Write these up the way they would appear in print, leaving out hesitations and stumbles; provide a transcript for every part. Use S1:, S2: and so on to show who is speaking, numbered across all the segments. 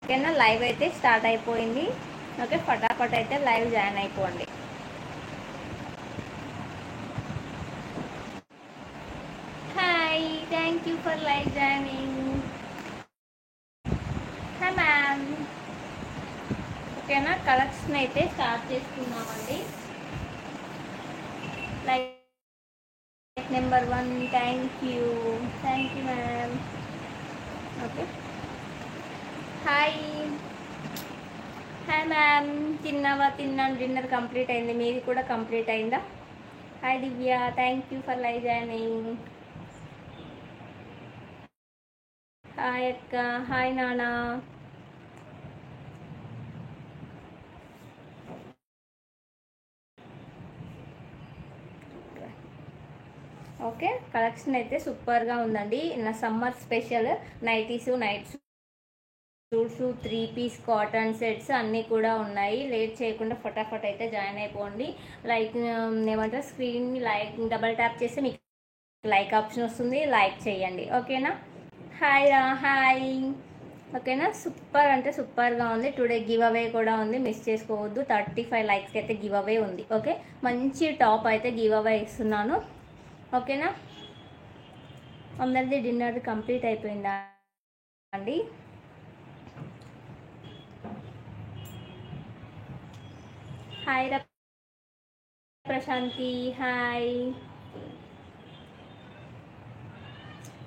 S1: ఓకేనా, లైవ్ అయితే స్టార్ట్ అయిపోయింది. ఓకే, ఫటాఫట్ అయితే లైవ్ జాయిన్ అయిపోండి. Hi, thank you for live joining. Hi ma'am. ఓకేనా, కలెక్షన్ అయితే స్టార్ట్ చేసుకున్నామండి. Like number 1, thank you ma'am. Okay, hi ma'am. తిన్నాను, డిన్నర్ కంప్లీట్ అయింది. మీది కూడా కంప్లీట్ అయిందా? Hi Divya, thank you for live joining. Hi అక్క, హాయ్ నానా. ఓకే, కలెక్షన్ అయితే సూపర్గా ఉందండి. నా summer special nighties, night suits, 3 piece cotton sets అన్నీ కూడా ఉన్నాయి. లేట్ చేయకుండా ఫటాఫట్ అయితే జాయిన్ అయిపోండి. లైక్ ఏమంటారు, స్క్రీన్ లైక్ డబల్ ట్యాప్ చేస్తే మీకు లైక్ ఆప్షన్ వస్తుంది, లైక్ చేయండి. ఓకేనా. హాయ్ రా, హాయ్. ఓకేనా, సూపర్ అంటే సూపర్గా ఉంది. టుడే గివ్ అవే కూడా ఉంది, మిస్ చేసుకోవద్దు. 35 లైక్స్కి అయితే గివ్ అవే ఉంది. ఓకే, మంచి టాప్ అయితే గివ్ అవే ఇస్తున్నాను. ఓకేనా, అందరిది డిన్నర్ కంప్లీట్ అయిపోయిందా అండి? హాయ్ రా Prashanthi, hi.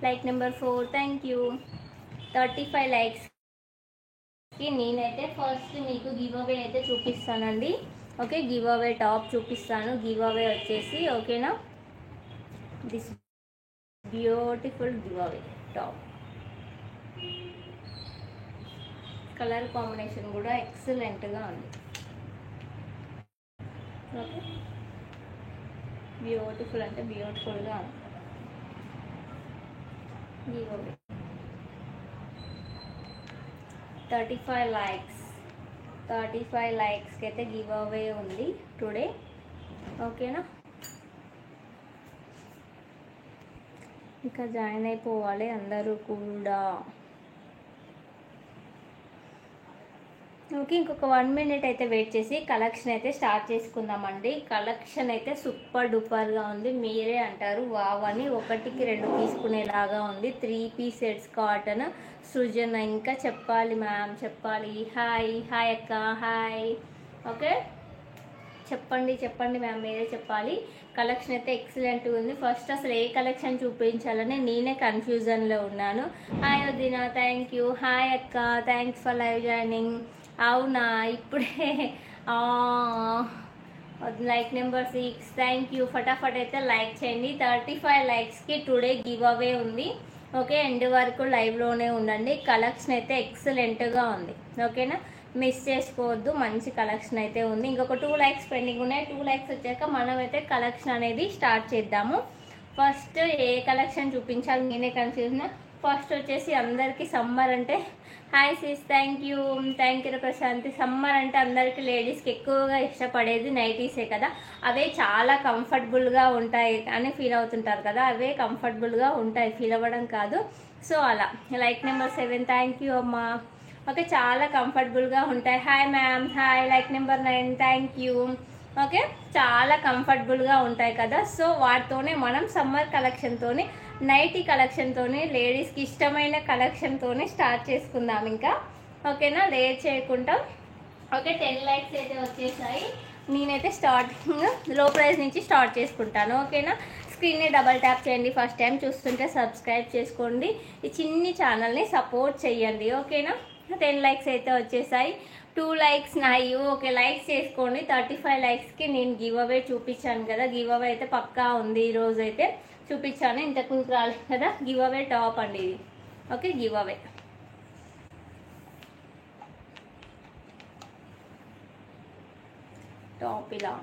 S1: Like number 4, thank you. 35 లైక్స్కి నేనైతే ఫస్ట్ మీకు గివ్ అవే అయితే చూపిస్తానండి. ఓకే, గివ్ అవే టాప్ చూపిస్తాను. గివ్ అవే వచ్చేసి ఓకేనా, this beautiful give away top. Colour combination కూడా ఎక్సలెంట్గా ఉంది. ఓకే, బ్యూటిఫుల్ అంటే బ్యూటిఫుల్గా ఉంది. గివ్ అవే 35 లైక్స్కి అయితే గివ్ అవే ఉంది టుడే. ఓకేనా, ఇంకా జాయిన్ అయిపోవాలి అందరూ కూడా. ఓకే, ఇంకొక 1 మినిట్ అయితే వెయిట్ చేసి కలెక్షన్ అయితే స్టార్ట్ చేసుకుందామండి. కలెక్షన్ అయితే సూపర్ డూపర్గా ఉంది. మీరే అంటారు వావ్ అని. 1కి 2 తీసుకునేలాగా ఉంది. 3 పీస్ సెట్స్ కాటన్. సృజన ఇంకా చెప్పాలి మ్యామ్, చెప్పాలి. హాయ్ అక్క, హాయ్. ఓకే, చెప్పండి మ్యామ్, మీరే చెప్పాలి. కలెక్షన్ అయితే ఎక్సలెంట్ ఉంది. ఫస్ట్ అసలు ఏ కలెక్షన్ చూపించాలని నేనే కన్ఫ్యూజన్లో ఉన్నాను. హాయ్ వదిన, థ్యాంక్ యూ. హాయ్ అక్క, థ్యాంక్స్ ఫర్ లైవ్ జాయినింగ్. అవునా, ఇప్పుడే లైక్ నెంబర్ 6, థ్యాంక్ యూ. ఫటాఫట్ అయితే లైక్ చేయండి. 35 లైక్స్కి టుడే గివ్ అవే ఉంది. ఓకే, ఎండ్ వరకు లైవ్లోనే ఉండండి. కలెక్షన్ అయితే ఎక్సలెంట్గా ఉంది. ఓకేనా, మిస్ చేసుకోవద్దు. మంచి కలెక్షన్ అయితే ఉంది. ఇంకొక 2 లైక్స్ పెండింగ్ ఉన్నాయి. 2 లైక్స్ వచ్చాక మనమైతే కలెక్షన్ అనేది స్టార్ట్ చేద్దాము. ఫస్ట్ ఏ కలెక్షన్ చూపించాలి నేనే కన్ఫ్యూజన్. ఫస్ట్ వచ్చేసి అందరికీ సమ్మర్ అంటే hi sis, thank you Prashanthi. Summer అంటే అందరికీ లేడీస్కి ఎక్కువగా ఇష్టపడేది నైటీసే కదా. అవే చాలా కంఫర్టబుల్గా ఉంటాయి అని ఫీల్ అవుతుంటారు కదా. అవే కంఫర్టబుల్గా ఉంటాయి, ఫీల్ అవ్వడం కాదు. సో అలా. లైక్ నెంబర్ 7, థ్యాంక్ యూ అమ్మా. ఓకే, చాలా కంఫర్టబుల్గా ఉంటాయి. Hi ma'am, hi. Like number 9, thank you. Okay, చాలా కంఫర్టబుల్గా ఉంటాయి కదా. సో వాటితోనే మనం సమ్మర్ కలెక్షన్తోనే, నైటీ కలెక్షన్తోనే, లేడీస్కి ఇష్టమైన కలెక్షన్తోనే స్టార్ట్ చేసుకుందాం ఇంకా. ఓకేనా, లేట్ చేయకుండా. ఓకే, 10 లైక్స్ అయితే వచ్చేసాయి. నేనైతే స్టార్టింగ్ లో ప్రైస్ నుంచి స్టార్ట్ చేసుకుంటాను. ఓకేనా, స్క్రీన్ని డబల్ ట్యాప్ చేయండి. ఫస్ట్ టైం చూస్తుంటే సబ్స్క్రైబ్ చేసుకోండి. ఈ చిన్ని ఛానల్ని సపోర్ట్ చేయండి. ఓకేనా, 10 లైక్స్ అయితే వచ్చేసాయి. 2 లైక్స్ నాయి. ఓకే, లైక్స్ చేసుకోండి. 35 లైక్స్కి నేను గివ్ అవే చూపించాను కదా. గివ్ అవే అయితే పక్కా ఉంది. ఈరోజు అయితే చూపించాను, ఇంతకు ముందు రాలేదు కదా. గివ్ అవే టాప్ అండి ఇది. ఓకే, గివ్ అవే టాప్ ఇలా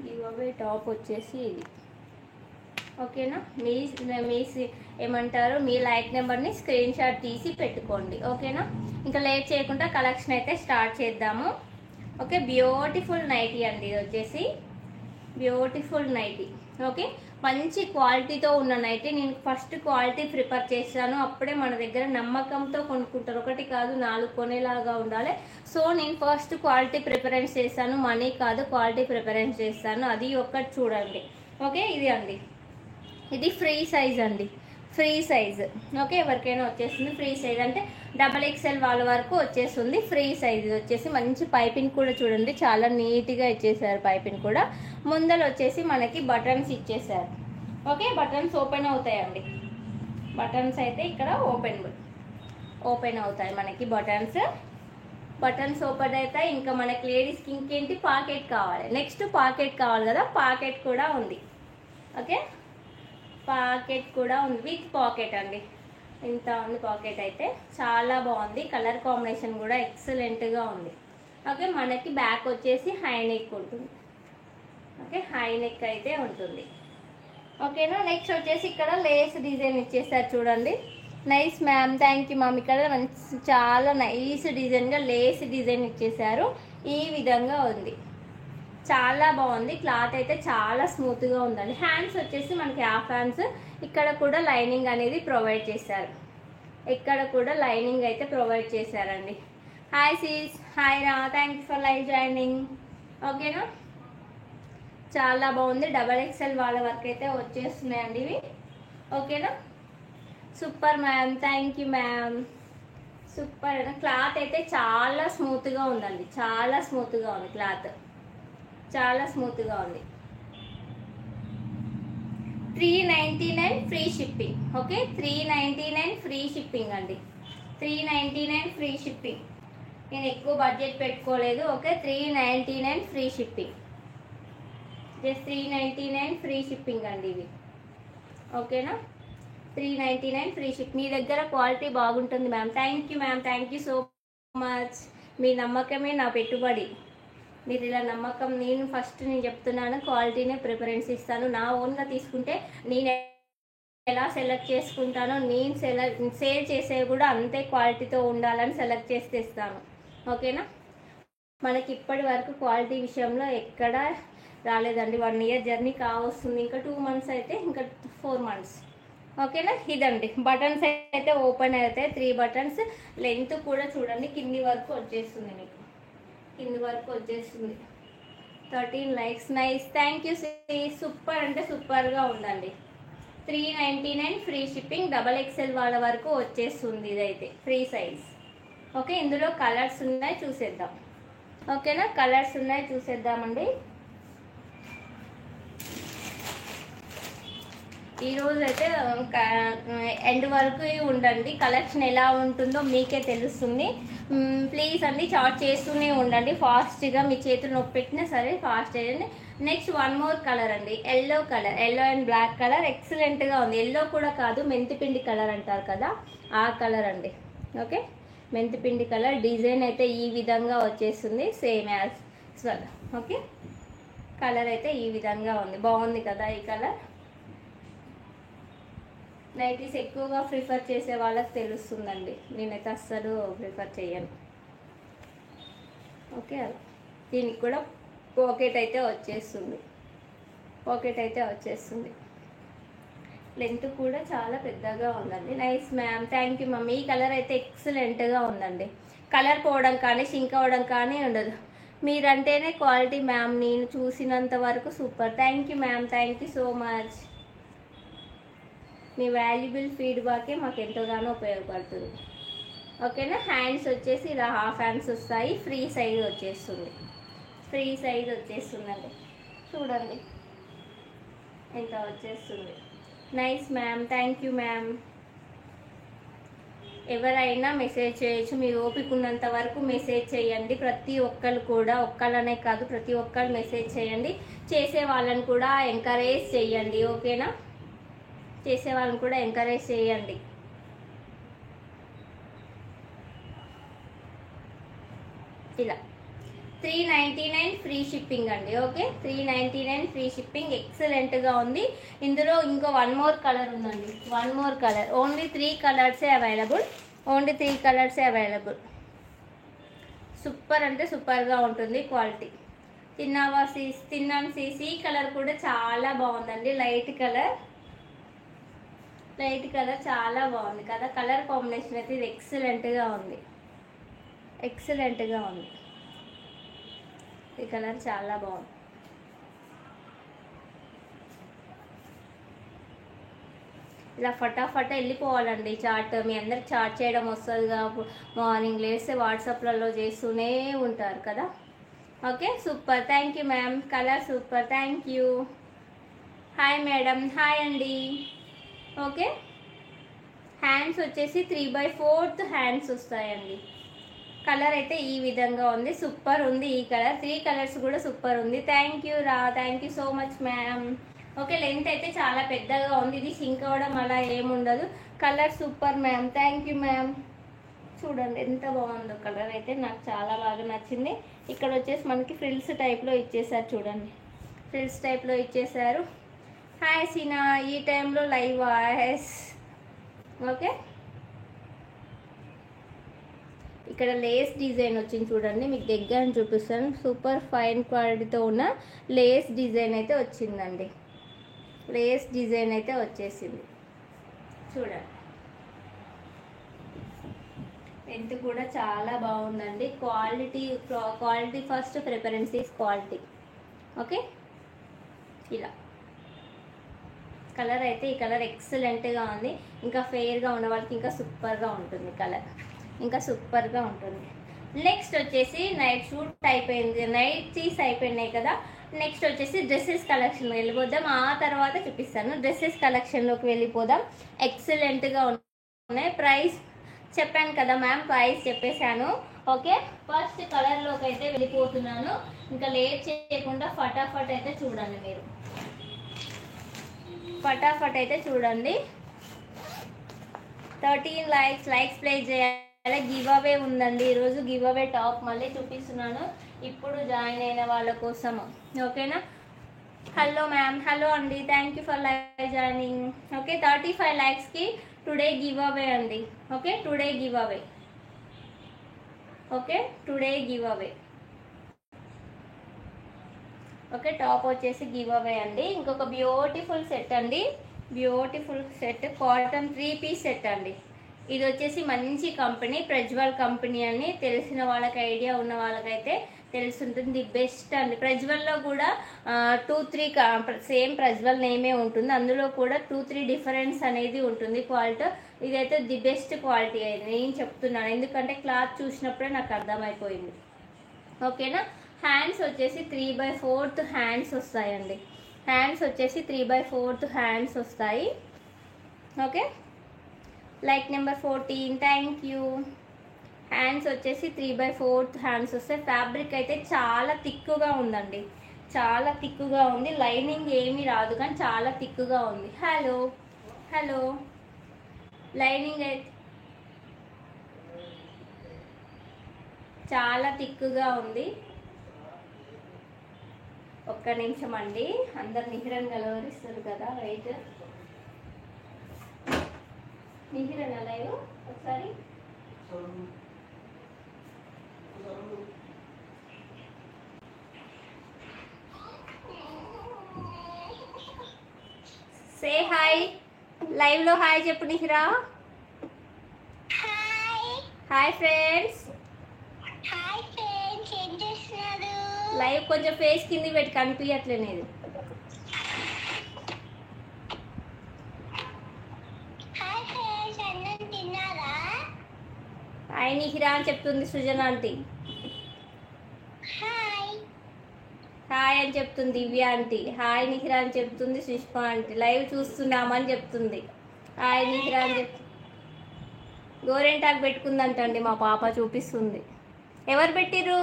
S1: గివ్ అవే టాప్ వచ్చేసి ఇది. ఓకేనా, మీ ఏమంటారు, మీ లైక్ నెంబర్ని స్క్రీన్ షాట్ తీసి పెట్టుకోండి. ఓకేనా, ఇంకా లేట్ చేయకుండా కలెక్షన్ అయితే స్టార్ట్ చేద్దాము. ఓకే, బ్యూటిఫుల్ నైటీ అండి ఇది వచ్చేసి. Beautiful nightie. ఓకే, మంచి క్వాలిటీతో ఉన్న నైటీ. నేను ఫస్ట్ క్వాలిటీ ప్రిఫర్ చేస్తాను, అప్పుడే మన దగ్గర నమ్మకంతో కొనుక్కుంటారు. ఒకటి కాదు 4 కొనేలాగా ఉండాలి. సో నేను ఫస్ట్ క్వాలిటీ ప్రిఫరెన్స్ చేస్తాను, మనీ కాదు క్వాలిటీ ప్రిఫరెన్స్ చేస్తాను. అది ఒక్కటి చూడండి. ఓకే, ఇది అండి, ఇది ఫ్రీ సైజ్ అండి, ఫ్రీ సైజ్. ఓకే, ఎవరికైనా వచ్చేస్తుంది ఫ్రీ సైజ్, అంటే XXL వాళ్ళ వరకు వచ్చేస్తుంది. ఫ్రీ సైజ్ వచ్చేసి మంచి పైపింగ్ కూడా చూడండి, చాలా నీట్గా ఇచ్చేసారు. పైపింగ్ కూడా ముందర వచ్చేసి మనకి బటన్స్ ఇచ్చేసారు. ఓకే, బటన్స్ ఓపెన్ అవుతాయండి. బటన్స్ అయితే ఇక్కడ ఓపెన్ అవుతాయి మనకి. బటన్స్ ఓపెన్ అవుతాయి. ఇంకా మనకి లేడీస్కి ఇంకేంటి, పాకెట్ కావాలి. నెక్స్ట్ పాకెట్ కావాలి కదా, పాకెట్ కూడా ఉంది. ఓకే, పాకెట్ కూడా ఉంది, విత్ పాకెట్ అండి. ఇంత ఉంది పాకెట్ అయితే, చాలా బాగుంది. కలర్ కాంబినేషన్ కూడా ఎక్సలెంట్గా ఉంది. ఓకే, మనకి బ్యాక్ వచ్చేసి హై నెక్ ఉంటుంది. ఓకే, హై నెక్ అయితే ఉంటుంది. ఓకేనా, నెక్స్ట్ వచ్చేసి ఇక్కడ లేస్ డిజైన్ ఇచ్చేసారు చూడండి. Nice ma'am, thank you ma'am. ఇక్కడ మంచి చాలా నైస్ డిజైన్గా లేస్ డిజైన్ ఇచ్చేసారు. ఈ విధంగా ఉంది, చాలా బాగుంది. క్లాత్ అయితే చాలా స్మూత్గా ఉందండి. హ్యాండ్స్ వచ్చేసి మనకి హాఫ్ హ్యాండ్స్. ఇక్కడ కూడా లైనింగ్ అనేది ప్రొవైడ్ చేశారు. ఇక్కడ కూడా లైనింగ్ అయితే ప్రొవైడ్ చేశారండి. హాయ్ సీస్, హాయ్ రా, thank you for live joining. ఓకేనా, చాలా బాగుంది. XXL వాళ్ళ వరకు అయితే వచ్చేస్తున్నాయండి ఇవి. ఓకేనా, super ma'am, thank you ma'am. Super. Cloth అయితే చాలా స్మూత్గా ఉందండి, చాలా స్మూత్గా ఉంది. క్లాత్ చాలా స్మూత్గా ఉంది. 399 free shipping. Okay, 399 free shipping అండి. 399 ఫ్రీ షిప్పింగ్. నేను ఎక్కువ బడ్జెట్ పెట్టుకోలేదు. Okay, 399 free shipping. Just 399 free shipping అండి ఇవి. ఓకేనా, 399 ఫ్రీ షిప్. మీ దగ్గర క్వాలిటీ బాగుంటుంది ma'am. Thank you ma'am, thank you so much. మీ నమ్మకమే నా పెట్టుబడి. మీరు ఇలా నమ్మకం, నేను చెప్తున్నాను, క్వాలిటీనే ప్రిఫరెన్స్ ఇస్తాను. నా ఓన్గా తీసుకుంటే నేను ఎలా సెలెక్ట్ చేసుకుంటానో, నేను సేల్ చేసేవి కూడా అంతే క్వాలిటీతో ఉండాలని సెలెక్ట్ చేసి తెస్తాను. ఓకేనా, మనకి ఇప్పటి వరకు క్వాలిటీ విషయంలో ఎక్కడ రాలేదండి. 1 ఇయర్ జర్నీ కావస్తుంది, ఇంకా 2 మంత్స్ అయితే, ఇంకా 4 మంత్స్. ఓకేనా, ఇదండి. బటన్స్ అయితే ఓపెన్ అవుతాయి, 3 బటన్స్. లెంత్ కూడా చూడండి, కింది వరకు వచ్చేస్తుంది మీకు, కింది వరకు వచ్చేస్తుంది. 13 likes, nice, thank you. Super అంటే సూపర్గా ఉందండి. 399 ఫ్రీ షిప్పింగ్. XXL వాళ్ళ వరకు వచ్చేస్తుంది. ఇదైతే ఫ్రీ సైజ్. ఓకే, ఇందులో కలర్స్ ఉన్నాయి, చూసేద్దాం. ఓకేనా, కలర్స్ ఉన్నాయి, చూసేద్దామండి. ఈరోజు అయితే ఎండ్ వరకు ఉండండి. కలెక్షన్ ఎలా ఉంటుందో మీకే తెలుస్తుంది. ప్లీజ్ అండి, చార్ట్ చేస్తూనే ఉండండి ఫాస్ట్గా. మీ చేతులు నొప్పి పెట్టినా సరే ఫాస్ట్ చేయండి. నెక్స్ట్ 1 మోర్ కలర్ అండి, yellow colour. Yellow and black colour ఎక్సలెంట్గా ఉంది. ఎల్లో కూడా కాదు, మెంతిపిండి కలర్ అంటారు కదా, ఆ కలర్ అండి. Okay, మెంతిపిండి colour. డిజైన్ అయితే ఈ విధంగా వచ్చేస్తుంది, same as well. Okay, colour అయితే ఈ విధంగా ఉంది, బాగుంది కదా ఈ కలర్. నైటీస్ ఎక్కువగా ప్రిఫర్ చేసే వాళ్ళకి తెలుస్తుందండి, నేనైతే అస్సలు ప్రిఫర్ చేయను. ఓకే, అలా దీనికి కూడా పాకెట్ అయితే వచ్చేస్తుంది. లెంత్ కూడా చాలా పెద్దగా ఉందండి. Nice ma'am, thank you ma'am. ఈ కలర్ అయితే ఎక్సలెంట్గా ఉందండి. కలర్ పోవడం కానీ షింక్ అవ్వడం కానీ ఉండదు. మీరంటేనే క్వాలిటీ మ్యామ్, నేను చూసినంత వరకు super. Thank you ma'am, thank you so much. మీ వాల్యుబుల్ ఫీడ్బ్యాకే మాకు ఎంతగానో ఉపయోగపడుతుంది. ఓకేనా, హ్యాండ్స్ వచ్చేసి ఇలా హాఫ్ హ్యాండ్స్ వస్తాయి. ఫ్రీ సైజ్ వచ్చేస్తుందండి. చూడండి ఎంత వచ్చేస్తుంది. Nice ma'am, thank you ma'am. ఎవరైనా మెసేజ్ చేయొచ్చు, మీరు ఓపిక ఉన్నంత వరకు మెసేజ్ చేయండి. ప్రతి ఒక్కరు కూడా, ఒక్కళ్ళనే కాదు, ప్రతి ఒక్కరు మెసేజ్ చేయండి. చేసే వాళ్ళని కూడా ఎంకరేజ్ చేయండి. ఓకేనా, చేసే వాళ్ళని కూడా ఎంకరేజ్ చేయండి. ఇలా 399 ఫ్రీ షిప్పింగ్ అండి. Okay, 399 free shipping. ఎక్సలెంట్గా ఉంది. ఇందులో ఇంకో 1 మోర్ కలర్ ఉందండి, 1 మోర్ కలర్. ఓన్లీ 3 కలర్సే అవైలబుల్. సూపర్ అంటే సూపర్గా ఉంటుంది క్వాలిటీ. తిన్నావా సీస్? తిన్నాను సీస్. ఈ కలర్ కూడా చాలా బాగుందండి, లైట్ కలర్ చాలా బాగుంది కదా. కలర్ కాంబినేషన్ అయితే ఇది ఎక్సలెంట్గా ఉంది, ఈ కలర్ చాలా బాగుంది. ఇలా ఫటాఫట వెళ్ళిపోవాలండి చాట్. మీ అందరికి చాట్ చేయడం వస్తుందిగా, మార్నింగ్ లేస్తే వాట్సాప్లలో చేస్తూనే ఉంటారు కదా. Okay super, thank you ma'am. Colour super, thank you. Hi madam, hi అండి. ఓకే, హ్యాండ్స్ వచ్చేసి 3/4 హ్యాండ్స్ వస్తాయండి. కలర్ అయితే ఈ విధంగా ఉంది, సూపర్ ఉంది ఈ కలర్. 3 కలర్స్ కూడా సూపర్ ఉంది. థ్యాంక్ యూ రా, thank you so much ma'am. Okay, length అయితే చాలా పెద్దగా ఉంది, ఇది సింక్ అవ్వడం అలా ఏముండదు. Colour super ma'am, thank you ma'am. చూడండి ఎంత బాగుందో కలర్ అయితే, నాకు చాలా బాగా నచ్చింది. ఇక్కడ వచ్చేసి మనకి ఫ్రిల్స్ టైప్లో ఇచ్చేసారు, చూడండి ఫ్రిల్స్ టైప్లో ఇచ్చేసారు. హాయ్ సీనా, ఈ టైంలో లైవ్ వాయిస్. ఓకే, ఇక్కడ లేస్ డిజైన్ వచ్చింది చూడండి, మీకు దగ్గర చూపిస్తాను. సూపర్ ఫైన్ క్వాలిటీతో ఉన్న లేస్ డిజైన్ అయితే వచ్చిందండి, లేస్ డిజైన్ అయితే వచ్చేసింది చూడండి. లెంత్ కూడా చాలా బాగుందండి. Quality first preference is quality. Okay, ఇలా కలర్ అయితే ఈ కలర్ ఎక్సలెంట్గా ఉంది. ఇంకా ఫెయిర్గా ఉన్న వాళ్ళకి ఇంకా సూపర్గా ఉంటుంది కలర్, ఇంకా సూపర్గా ఉంటుంది. నెక్స్ట్ వచ్చేసి నైట్ షూట్ అయిపోయింది, నైట్ చీస్ అయిపోయినాయి కదా. నెక్స్ట్ వచ్చేసి డ్రెస్సెస్ కలెక్షన్ వెళ్ళిపోదాం, ఆ తర్వాత చూపిస్తాను. డ్రెస్సెస్ కలెక్షన్లోకి వెళ్ళిపోదాం. ఎక్సలెంట్గా ఉన్నాయి. ప్రైస్ చెప్పాను కదా మ్యామ్, ప్రైస్ చెప్పేశాను. ఓకే, ఫస్ట్ కలర్లోకి అయితే వెళ్ళిపోతున్నాను. ఇంకా లేట్ చేయకుండా ఫటాఫట్ అయితే చూడండి, మీరు ఫటాఫట్ అయితే చూడండి. 13 లైక్స్ ప్లే చేయాలి. గివ్ అవే ఉందండి ఈరోజు, గివ్ అవే టాప్ మళ్ళీ చూపిస్తున్నాను ఇప్పుడు జాయిన్ అయిన వాళ్ళ కోసము. ఓకేనా. హలో మ్యామ్, హలో అండి, thank you for live joining. Okay, 35 లైక్స్కి టుడే గివ్ అవే అండి. Okay, today giveaway. Okay, today giveaway. Okay, top వచ్చేసి గివ్ అవే అండి. ఇంకొక బ్యూటిఫుల్ సెట్ అండి, beautiful set cotton 3 piece set అండి. ఇది వచ్చేసి మంచి కంపెనీ, ప్రజ్వల్ కంపెనీ అని తెలిసిన వాళ్ళకి, ఐడియా ఉన్న వాళ్ళకైతే తెలుసుంటుంది. బెస్ట్ అండి. ప్రజ్వల్లో కూడా 2-3 సేమ్ ప్రజ్వల్ నేమే ఉంటుంది, అందులో కూడా 2-3 డిఫరెన్స్ అనేది ఉంటుంది క్వాలిటీ. ఇదైతే ది బెస్ట్ క్వాలిటీ అయింది నేను చెప్తున్నాను, ఎందుకంటే క్లాత్ చూసినప్పుడే నాకు అర్థమైపోయింది. ఓకేనా. హ్యాండ్స్ వచ్చేసి 3/4 హ్యాండ్స్ వస్తాయండి. హ్యాండ్స్ వచ్చేసి 3/4 హ్యాండ్స్ వస్తాయి. Okay, like number 14, thank you. Hands వచ్చేసి 3/4 హ్యాండ్స్ వస్తాయి. ఫ్యాబ్రిక్ అయితే చాలా థిక్గా ఉందండి, చాలా థిక్గా ఉంది. లైనింగ్ ఏమీ రాదు కానీ చాలా థిక్గా ఉంది. హలో హలో, లైనింగ్ అయితే చాలా థిక్గా ఉంది. ఒక్క నిమిషం అండి, అందరు నిహిరన్ గలవరిస్తారు కదా. రైట్, నిహిరన్ లైవ్ ఒకసారి. సే హాయ్, లైవ్ లో హాయ్ చెప్పు నిహిరా. హాయ్ ఫ్రెండ్స్, లైవ్ కొంచెం ఫేస్ కింది పెట్టి కనిపించట్లేదు ఇది. హాయ్ నిహిరా అని చెప్తుంది సృజన ఆంటీ. హాయ్ అని చెప్తుంది దివ్య ఆంటీ. హాయ్ నిహిరా అని చెప్తుంది సుష్మా ఆంటీ. లైవ్ చూస్తున్నామని చెప్తుంది. హాయ్ నిహిరా అని చెప్తుంది. గోరెంటాకు పెట్టుకుందంటండి మా పాప, చూపిస్తుంది. ఎవరు పెట్టిర్రు?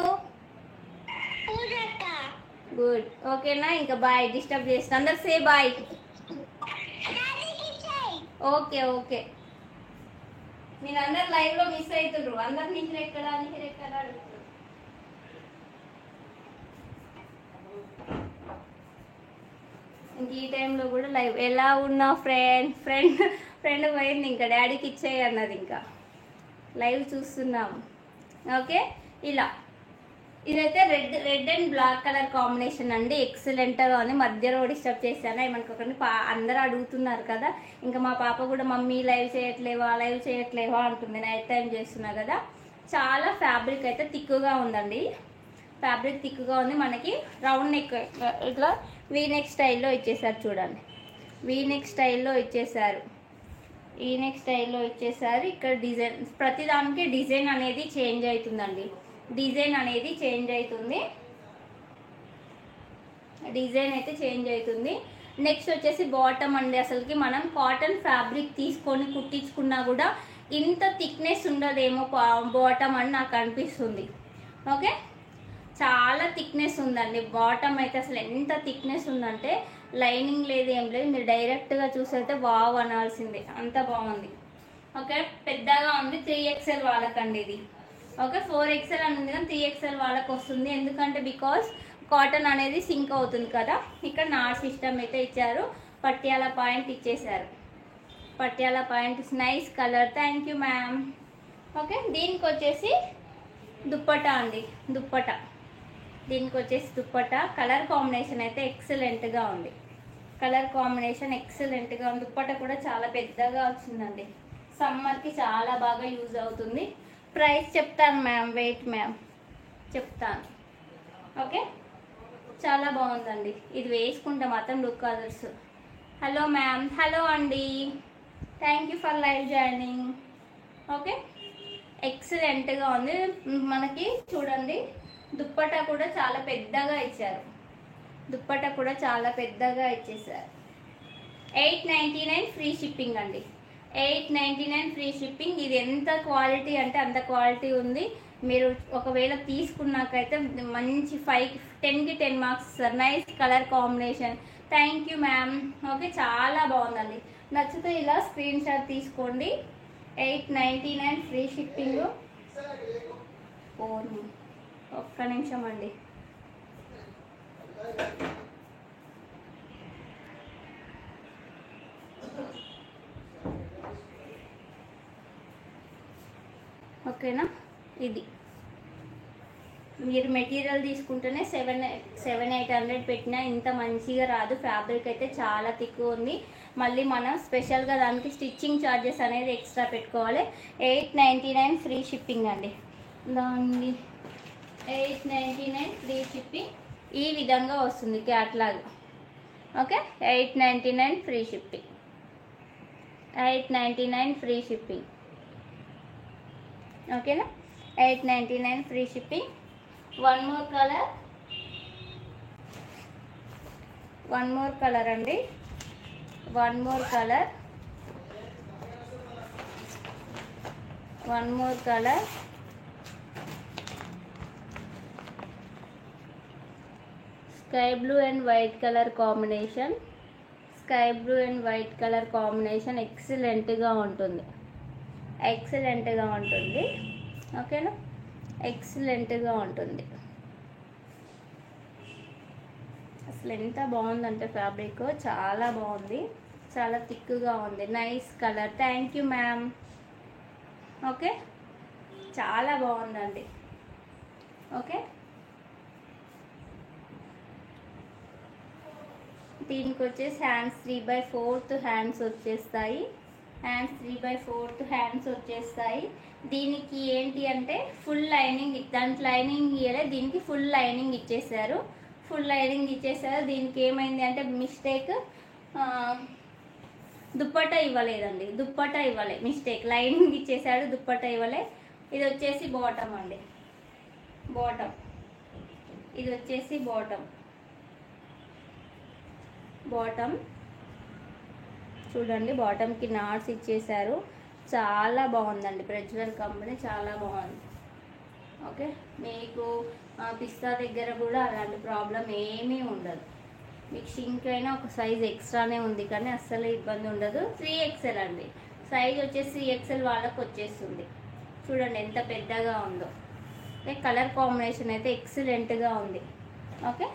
S1: గుడ్, ఓకేనా. ఇంకా బాయ్, డిస్టర్బ్ చేస్తాను. అందరు సే బాయ్. ఓకే ఓకే, మీరు అందరు లైవ్ లో మిస్ అవుతుర్రు. అందరు నిహిర ఎక్కడా అడుగుతారు. ఇంక ఈ టైంలో కూడా లైవ్. ఎలా ఉన్నా ఫ్రెండ్ పోయింది, ఇంకా డాడీకి ఇచ్చేయి అన్నది. ఇంకా లైవ్ చూస్తున్నాము. ఓకే, ఇలా ఇదైతే red and black colour combination అండి. ఎక్సలెంట్గా ఉంది. మధ్యలో డిస్టర్బ్ చేశాను ఏమనుకోకండి. అందరూ అడుగుతున్నారు కదా, ఇంకా మా పాప కూడా మమ్మీ లైవ్ చేయట్లేవా అంటుంది. నైట్ టైం చేస్తున్నా కదా. చాలా ఫ్యాబ్రిక్ అయితే థిక్గా ఉందండి. ఫ్యాబ్రిక్ థిక్గా ఉంది. మనకి రౌండ్ నెక్ ఇట్లా వీ నెక్ స్టైల్లో ఇచ్చేసారు. చూడండి, వీ నెక్ స్టైల్లో ఇచ్చేసారు. ఈ నెక్ స్టైల్లో ఇచ్చేసారు. ఇక్కడ డిజైన్, ప్రతిదానికి డిజైన్ అనేది చేంజ్ అవుతుందండి. డిజైన్ అనేది చేంజ్ అవుతుంది. డిజైన్ అయితే చేంజ్ అవుతుంది. నెక్స్ట్ వచ్చేసి బాటమ్ అండి. అసలుకి మనం కాటన్ ఫ్యాబ్రిక్ తీసుకొని కుట్టించుకున్నా కూడా ఇంత థిక్నెస్ ఉండదేమో బాటమ్ అని నాకు అనిపిస్తుంది. ఓకే, చాలా థిక్నెస్ ఉందండి బాటమ్ అయితే. అసలు ఎంత థిక్నెస్ ఉందంటే లైనింగ్ లేదు, ఏం లేదు. మీరు డైరెక్ట్గా చూసైతే వావ్ అనాల్సిందే, అంత బాగుంది. ఓకే, పెద్దగా ఉంది. 3XL వాళ్ళకండి ఇది. ఓకే, 4XL అని ఉంది కానీ 3XL వాళ్ళకి వస్తుంది. ఎందుకంటే బికాస్ కాటన్ అనేది సింక్ అవుతుంది కదా. ఇక్కడ నాట్ సిస్టమ్ అయితే ఇచ్చారు. పట్యాల పాయింట్ ఇచ్చేసారు. Patiala point nice colour. Thank you ma'am. Okay, దీనికి వచ్చేసి దుప్పటా అండి. దుప్పటా, దీనికి వచ్చేసి దుప్పటా. కలర్ కాంబినేషన్ అయితే ఎక్సలెంట్గా ఉంది. కలర్ కాంబినేషన్ ఎక్సలెంట్గా ఉంది. దుప్పటా కూడా చాలా పెద్దగా వచ్చిందండి. సమ్మర్కి చాలా బాగా యూజ్ అవుతుంది. ప్రైస్ చెప్తాను మ్యామ్, వెయిట్ మ్యామ్ చెప్తాను. ఓకే, చాలా బాగుందండి. ఇది వేసుకుంటే మాత్రం look others. Hello ma'am. Hello అండి, thank you for live joining. Okay, ఎక్సలెంట్గా ఉంది. మనకి చూడండి దుప్పటా కూడా చాలా పెద్దగా ఇచ్చారు. దుప్పటా కూడా చాలా పెద్దగా ఇచ్చేసారు. 899 ఫ్రీ షిప్పింగ్ అండి. 899 ఫ్రీ షిప్పింగ్. ఇది ఎంత క్వాలిటీ అంటే అంత క్వాలిటీ ఉంది. మీరు ఒకవేళ తీసుకున్నాకైతే మంచి 10కి 10 marks sir. Nice colour combination. Thank you ma'am. Okay, చాలా బాగుందండి. నచ్చితే ఇలా స్క్రీన్ షాట్ తీసుకోండి. 899 ఫ్రీ షిప్పింగ్. ఒక్క నిమిషం అండి. ఓకేనా, ఇది మీరు మెటీరియల్ తీసుకుంటేనే 700-800 పెట్టినా ఇంత మంచిగా రాదు. ఫ్యాబ్రిక్ అయితే చాలా థిక్ ఉంది. మళ్ళీ మనం స్పెషల్గా దానికి స్టిచ్చింగ్ ఛార్జెస్ అనేది ఎక్స్ట్రా పెట్టుకోవాలి. 899 ఫ్రీ షిప్పింగ్ అండి. దాన్ని 899 ఫ్రీ షిప్పింగ్. ఈ విధంగా వస్తుంది catalogue. Okay, 899 free shipping. 899 free shipping. ఓకేనా, 899 free shipping. One more colour అండి. One more colour. Sky blue and white colour combination. Sky blue and white colour combination ఎక్సలెంట్గా ఉంటుంది. ఓకేనా, ఎక్సలెంట్గా ఉంటుంది. అసలు ఎంత బాగుందంటే ఫ్యాబ్రిక్ చాలా బాగుంది. చాలా థిక్గా ఉంది. Nice colour. Thank you ma'am. Okay, చాలా బాగుందండి. ఓకే, దీనికి వచ్చేసి హ్యాండ్స్ 3/4 హ్యాండ్స్ వచ్చేస్తాయి. దీనికి ఏంటి అంటే ఫుల్ లైనింగ్. దానికి లైనింగ్ ఇవ్వలే, దీనికి ఫుల్ లైనింగ్ ఇచ్చేసారు. దీనికి ఏమైంది అంటే మిస్టేక్, దుప్పట్టా ఇవ్వలేదండి. మిస్టేక్. లైనింగ్ ఇచ్చేసాడు, దుప్పట్టా ఇవ్వలే. ఇది వచ్చేసి బాటమ్ అండి. ఇది వచ్చేసి బాటమ్. చూడండి, బాటమ్కి నాట్స్ ఇచ్చేసారు. చాలా బాగుందండి. ప్రజ్వల్ కంపెనీ చాలా బాగుంది. ఓకే, మీకు పిస్తా దగ్గర కూడా అలాంటి ప్రాబ్లం ఏమీ ఉండదు. మీకు షింక్ అయినా ఒక సైజ్ ఎక్స్ట్రానే ఉంది కానీ అస్సలు ఇబ్బంది ఉండదు. 3XL అండి. సైజ్ వచ్చేసి 3XL వాళ్ళకు వచ్చేస్తుంది. చూడండి ఎంత పెద్దగా ఉందో. కలర్ కాంబినేషన్ అయితే ఎక్సలెంట్గా ఉంది. ఓకే,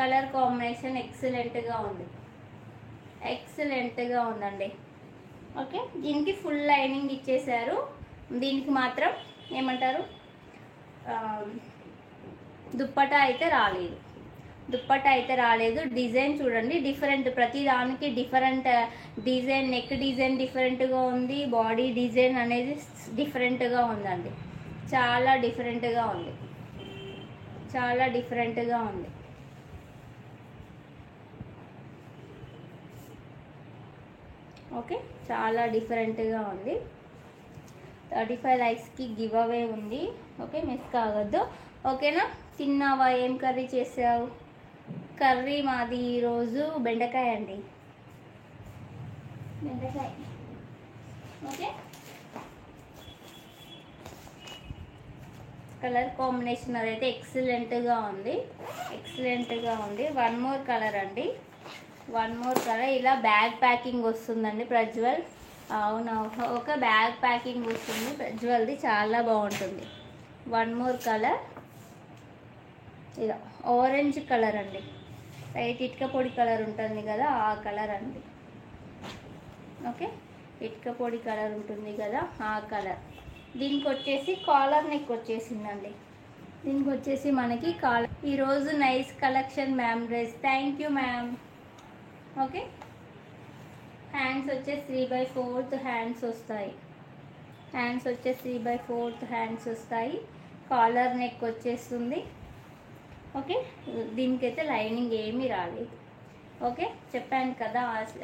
S1: కలర్ కాంబినేషన్ ఎక్సలెంట్గా ఉందండి. ఓకే, దీనికి ఫుల్ లైనింగ్ ఇచ్చేసారు. దీనికి మాత్రం ఏమంటారు, దుప్పటా అయితే రాలేదు, దుప్పటా అయితే రాలేదు. డిజైన్ చూడండి డిఫరెంట్, ప్రతి దానికి డిఫరెంట్ డిజైన్, నెక్ డిజైన్ డిఫరెంట్గా ఉంది, బాడీ డిజైన్ అనేది డిఫరెంట్గా ఉందండి. చాలా డిఫరెంట్గా ఉంది, చాలా డిఫరెంట్గా ఉంది. ఓకే, చాలా డిఫరెంట్గా ఉంది. 35 లైక్స్కి గివ్ అవే ఉంది. ఓకే, మిస్ కావద్దు. ఓకేనా? తిన్నావా? ఏం కర్రీ చేసావు? కర్రీ మాది ఈరోజు బెండకాయ అండి, బెండకాయ. ఓకే, కలర్ కాంబినేషన్ అదైతే ఎక్సలెంట్గా ఉంది, ఎక్సలెంట్గా ఉంది. వన్ మోర్ కలర్ అండి, వన్ మోర్ కలర్. ఇలా బ్యాగ్ ప్యాకింగ్ వస్తుందండి ప్రజ్వల్. అవునవును, ఒక బ్యాగ్ ప్యాకింగ్ వస్తుంది ప్రజ్వల్ది, చాలా బాగుంటుంది. వన్ మోర్ కలర్, ఇలా ఆరెంజ్ కలర్ అండి, లైట్ ఇటుక పొడి కలర్ ఉంటుంది కదా, ఆ కలర్ అండి. ఓకే, ఇటుక పొడి కలర్ ఉంటుంది కదా, ఆ కలర్. దీనికి వచ్చేసి కాలర్ నెక్ వచ్చేసిందండి, దీనికి వచ్చేసి మనకి కాలర్. ఈరోజు nice collection ma'am dress. Thank you ma'am. Okay, hands వచ్చేసి 3/4 హ్యాండ్స్ వస్తాయి, హ్యాండ్స్ వచ్చేసి 3/4 హ్యాండ్స్ వస్తాయి. కాలర్ నెక్ వచ్చేస్తుంది. ఓకే, దీనికైతే లైనింగ్ ఏమీ రాలేదు. ఓకే, చెప్పాను కదా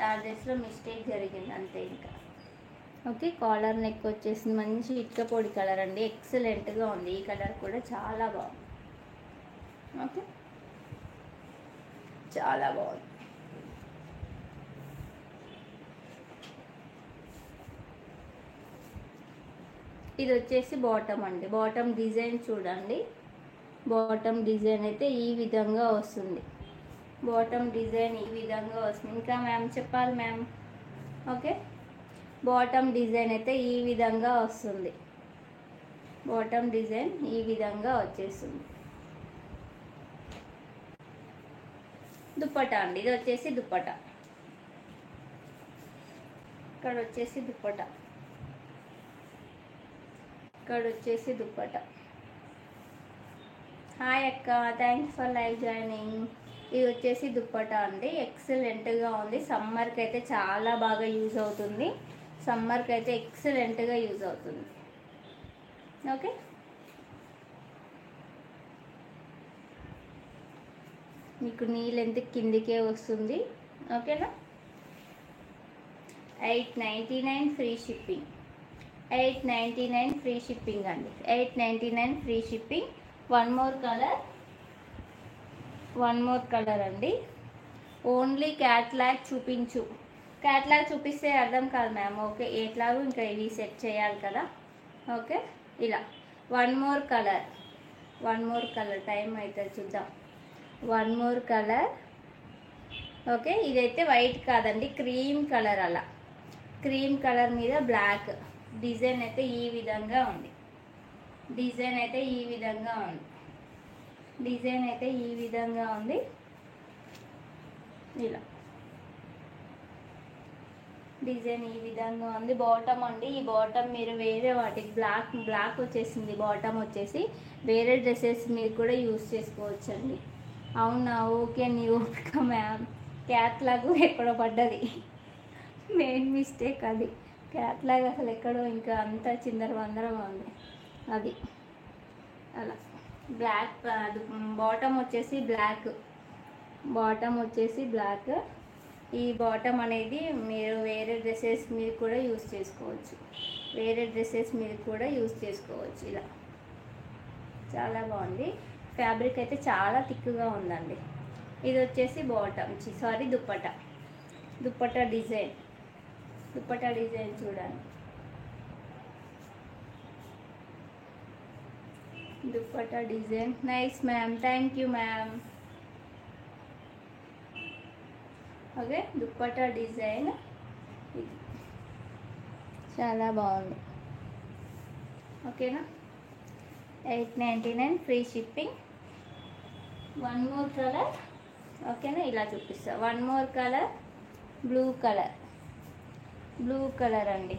S1: ఆ డ్రెస్లో మిస్టేక్ జరిగింది అంతే ఇంకా. ఓకే, కాలర్ నెక్ వచ్చేసింది, మంచి ఇటుక పొడి కలర్ అండి, ఎక్సలెంట్గా ఉంది. ఈ కలర్ కూడా చాలా బాగుంది. ఓకే, చాలా బాగుంది. ఇది వచ్చేసి బాటమ్ అండి, బాటమ్ డిజైన్ చూడండి. బాటమ్ డిజైన్ అయితే ఈ విధంగా వస్తుంది, బాటమ్ డిజైన్ ఈ విధంగా వస్తుంది. ఇంకా మ్యామ్ చెప్పాలి మ్యామ్. ఓకే, బాటమ్ డిజైన్ అయితే ఈ విధంగా వస్తుంది, బాటమ్ డిజైన్ ఈ విధంగా వచ్చేస్తుంది. దుప్పటా అండి, ఇది వచ్చేసి దుప్పటా, ఇక్కడ వచ్చేసి దుప్పటా, ఇక్కడ వచ్చేసి దుప్పటా. హాయ్ అక్క, థ్యాంక్స్ ఫర్ లైవ్ జాయినింగ్. ఇది వచ్చేసి దుప్పటా అండి, ఎక్సలెంట్గా ఉంది. సమ్మర్కి అయితే చాలా బాగా యూజ్ అవుతుంది, సమ్మర్కి అయితే ఎక్సలెంట్గా యూజ్ అవుతుంది. ఓకే, మీకు నీ లెంత్ కిందికే వస్తుంది. ఓకేనా? 899 ఫ్రీ షిప్పింగ్, 899 ఫ్రీ షిప్పింగ్ అండి, 899 free shipping. One more colour, one more colour అండి. ఓన్లీ క్యాట్లాగ్ చూపించు, క్యాట్లాగ్ చూపిస్తే అర్థం కాదు మ్యామ్. ఓకే, ఎట్లాగో ఇంకా ఇవి సెట్ చేయాలి కదా. ఓకే, ఇలా one more colour, one more colour. Time అవుతుంది చూద్దాం. One more colour. ఓకే, ఇదైతే వైట్ కాదండి, క్రీమ్ కలర్. అలా క్రీమ్ కలర్ మీద బ్లాక్ డిజైన్ అయితే ఈ విధంగా ఉంది, డిజైన్ అయితే ఈ విధంగా ఉంది, డిజైన్ అయితే ఈ విధంగా ఉంది. ఇలా డిజైన్ ఈ విధంగా ఉంది. బాటమ్ అండి, ఈ బాటమ్ మీరు వేరే వాటికి బ్లాక్ వచ్చేసింది బాటమ్ వచ్చేసి, వేరే డ్రెస్సెస్ మీరు కూడా యూస్ చేసుకోవచ్చండి. అవునా? ఓకే, నీ ఓపిక మ్యామ్. క్యాట్లాగ్ ఎక్కడో పడ్డది, మెయిన్ మిస్టేక్ అది. క్యాట్లాగ్ అసలు ఎక్కడో ఇంకా అంతా చిందర వందరగా ఉంది అది. అలా బ్లాక్ బాటమ్ వచ్చేసి బ్లాక్, బాటమ్ వచ్చేసి బ్లాక్. ఈ బాటమ్ అనేది మీరు వేరే డ్రెస్సెస్ మీరు కూడా యూస్ చేసుకోవచ్చు, వేరే డ్రెస్సెస్ మీరు కూడా యూస్ చేసుకోవచ్చు. ఇలా చాలా బాగుంది, ఫ్యాబ్రిక్ అయితే చాలా థిక్గా ఉందండి. ఇది వచ్చేసి bottom, sorry dupatta, dupatta design, dupatta design చూడండి. Dupatta design nice ma'am, thank you ma'am. Okay, dupatta design ఇది చాలా బాగుంది. ఓకేనా? 899 free shipping. One more colour. ఓకేనా? ఇలా చూపిస్తా. One more colour, blue colour, blue colour అండి.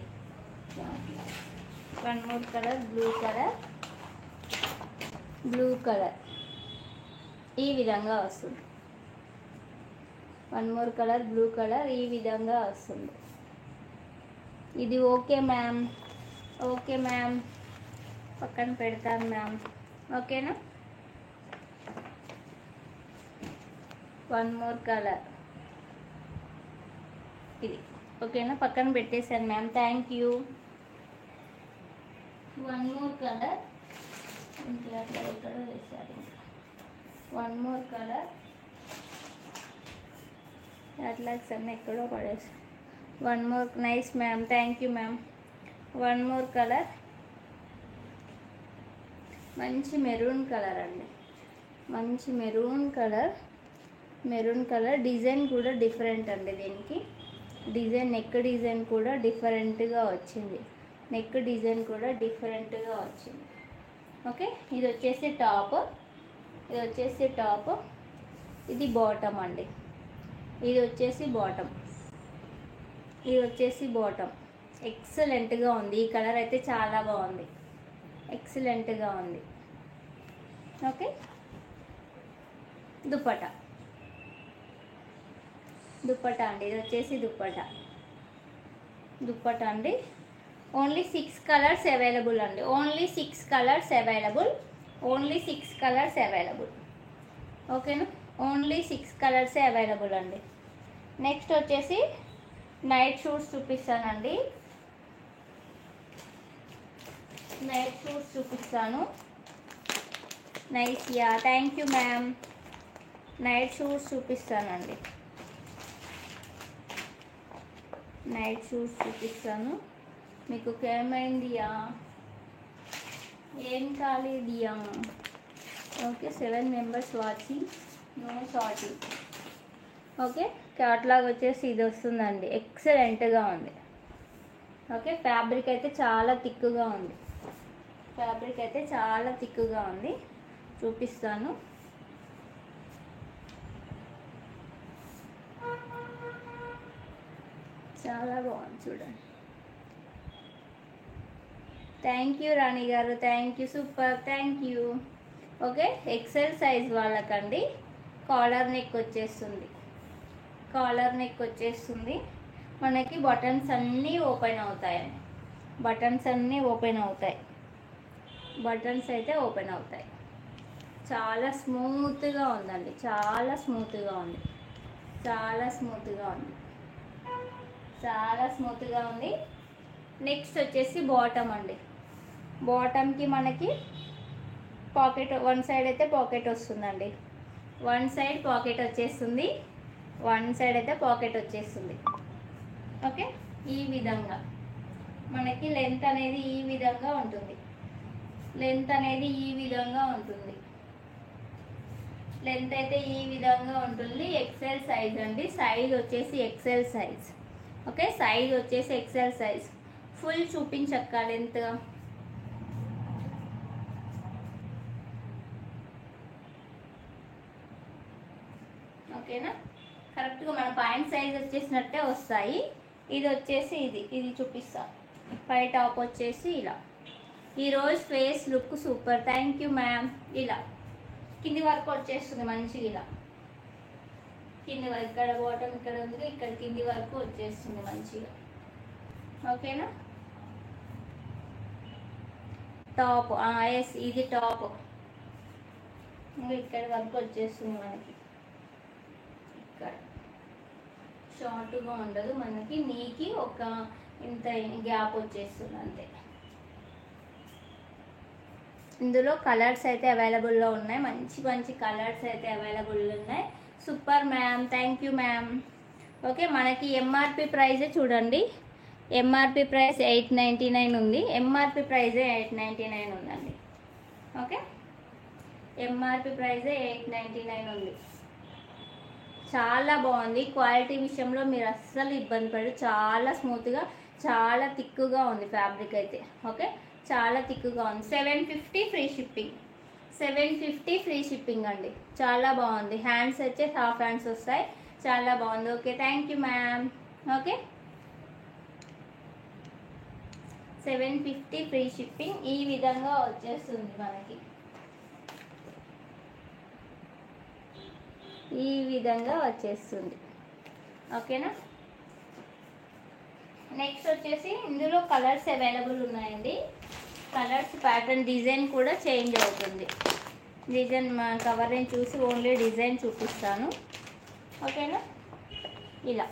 S1: One more colour, blue colour, blue colour. ఈ విధంగా వస్తుంది. One more colour blue colour ఈ విధంగా వస్తుంది. ఇది ఓకే మ్యామ్, ఓకే మ్యామ్, పక్కన పెడతాను మ్యామ్. ఓకేనా? వన్ మోర్ కలర్ ఇది ఓకేనా, పక్కన పెట్టేశాను ma'am. Thank you. One more colour ఇంకా ఎక్కడ వేసారు, వన్ మోర్ కలర్ అట్లాక్స్ అన్నీ ఎక్కడో పడేసి. One more nice ma'am, thank you ma'am. One more colour మంచి మెరూన్ కలర్ అండి, మంచి maroon colour. Maroon colour design కూడా డిఫరెంట్ అండి. దీనికి డిజైన్ నెక్ డిజైన్ కూడా డిఫరెంట్గా వచ్చింది. నెక్ డిజైన్ కూడా డిఫరెంట్గా వచ్చింది. ఓకే, ఇది వచ్చేసి టాప్, ఇది వచ్చేసి టాప్, ఇది బాటమ్ అండి. ఇది వచ్చేసి బాటమ్, ఇది వచ్చేసి బాటమ్. ఎక్సలెంట్గా ఉంది. ఈ కలర్ అయితే చాలా బాగుంది, ఎక్సలెంట్గా ఉంది. ఓకే, దుపట్టా, దుప్పటా అండి. ఇది వచ్చేసి దుప్పటా, దుప్పటా అండి. ఓన్లీ 6 కలర్స్ అవైలబుల్ అండి. Only 6 colours available, only 6 colours available. ఓకేనా? ఓన్లీ 6 కలర్సే అవైలబుల్ అండి. నెక్స్ట్ వచ్చేసి నైట్ షూట్స్ చూపిస్తానండి. నైట్ షూట్స్ చూపిస్తాను. Nice, yeah thank you ma'am. Night suits చూపిస్తానండి, నైట్ షూట్స్ చూపిస్తాను. మీకు ఏమైందియా, ఏం కాలేదియా? Okay, 7 members watching, no shorting. Okay, catalogue వచ్చేసి ఇది వస్తుందండి. ఎక్సలెంట్గా ఉంది. ఓకే, ఫ్యాబ్రిక్ అయితే చాలా థిక్గా ఉంది. ఫ్యాబ్రిక్ అయితే చాలా థిక్గా ఉంది. చూపిస్తాను. చాలా బాగుంది చూడండి. థ్యాంక్ యూ రాణి గారు, thank you, super, thank you. Okay, XL size వాళ్ళకండి. కాలర్ నెక్ వచ్చేస్తుంది, కాలర్ నెక్ వచ్చేస్తుంది. మనకి బటన్స్ అన్నీ ఓపెన్ అవుతాయండి. బటన్స్ అన్నీ ఓపెన్ అవుతాయి. బటన్స్ అయితే ఓపెన్ అవుతాయి. చాలా స్మూత్గా ఉందండి, చాలా స్మూత్గా ఉంది, చాలా స్మూత్గా ఉంది, చాలా స్మూత్గా ఉంది. నెక్స్ట్ వచ్చేసి బాటమ్ అండి. బాటమ్కి మనకి పాకెట్, వన్ సైడ్ అయితే పాకెట్ వస్తుందండి. వన్ సైడ్ పాకెట్ వచ్చేస్తుంది, వన్ సైడ్ అయితే పాకెట్ వచ్చేస్తుంది. ఓకే, ఈ విధంగా మనకి లెంత్ అనేది ఈ విధంగా ఉంటుంది. లెంత్ అనేది ఈ విధంగా ఉంటుంది. లెంత్ అయితే ఈ విధంగా ఉంటుంది. ఎక్సెల్ సైజ్ అండి. సైజ్ వచ్చేసి ఎక్సెల్ సైజ్. ఓకే, సైజ్ వచ్చేసి ఎక్సెల్ సైజ్. ఫుల్ చూపించక్క లెంత్. ఓకేనా? కరెక్ట్గా మన పాయింట్ సైజ్ వచ్చేసినట్టే వస్తాయి. ఇది వచ్చేసి ఇది చూపిస్తా. పై టాప్ వచ్చేసి ఇలా. ఈరోజు face look super, thank you ma'am. ఇలా కింది వరకు వచ్చేస్తుంది మంచిగా. ఇలా కింది వరకు, ఇక్కడ బాటమ్ ఇక్కడ ఉంది, ఇక్కడ కింది వరకు వచ్చేస్తుంది మంచిగా. ఓకేనా? టాప్, ఎస్ ఇది టాప్. ఇక్కడ వరకు వచ్చేస్తుంది మనకి. ఇక్కడ షార్ట్గా ఉండదు మనకి, నీకి ఒక ఇంత గ్యాప్ వచ్చేస్తుంది అంతే. ఇందులో కలర్స్ అయితే అవైలబుల్లో ఉన్నాయి. మంచి మంచి కలర్స్ అయితే అవైలబుల్ ఉన్నాయి. Super ma'am, thank you ma'am. Okay, మనకి ఎంఆర్పి ప్రైజే చూడండి. ఎంఆర్పి ప్రైస్ 899 ఉంది. ఎంఆర్పి ప్రైజే 899 ఉందండి. ఓకే, ఎంఆర్పి ప్రైజే 899 ఉంది. చాలా బాగుంది. క్వాలిటీ విషయంలో మీరు అస్సలు ఇబ్బంది పడరు. చాలా స్మూత్గా, చాలా థిక్గా ఉంది ఫ్యాబ్రిక్ అయితే. ఓకే, చాలా థిక్గా ఉంది. 750 ఫ్రీ షిప్పింగ్, 750 ఫ్రీ షిప్పింగ్ అండి. చాలా బాగుంది. హ్యాండ్స్ వచ్చే హాఫ్ హ్యాండ్స్ వస్తాయి. చాలా బాగుంది. Okay, thank you ma'am. Okay, 750 free shipping. ఈ విధంగా వచ్చేస్తుంది మనకి. ఈ విధంగా వచ్చేస్తుంది. ఓకేనా. నెక్స్ట్ వచ్చేసి ఇందులో కలర్స్ అవైలబుల్ ఉన్నాయండి. కలర్స్ ప్యాటర్న్ డిజైన్ కూడా చేంజ్ అవుతుంది. డిజైన్ మా కవర్ని చూసి ఓన్లీ డిజైన్ చూపిస్తాను. ఓకేనా. ఇలా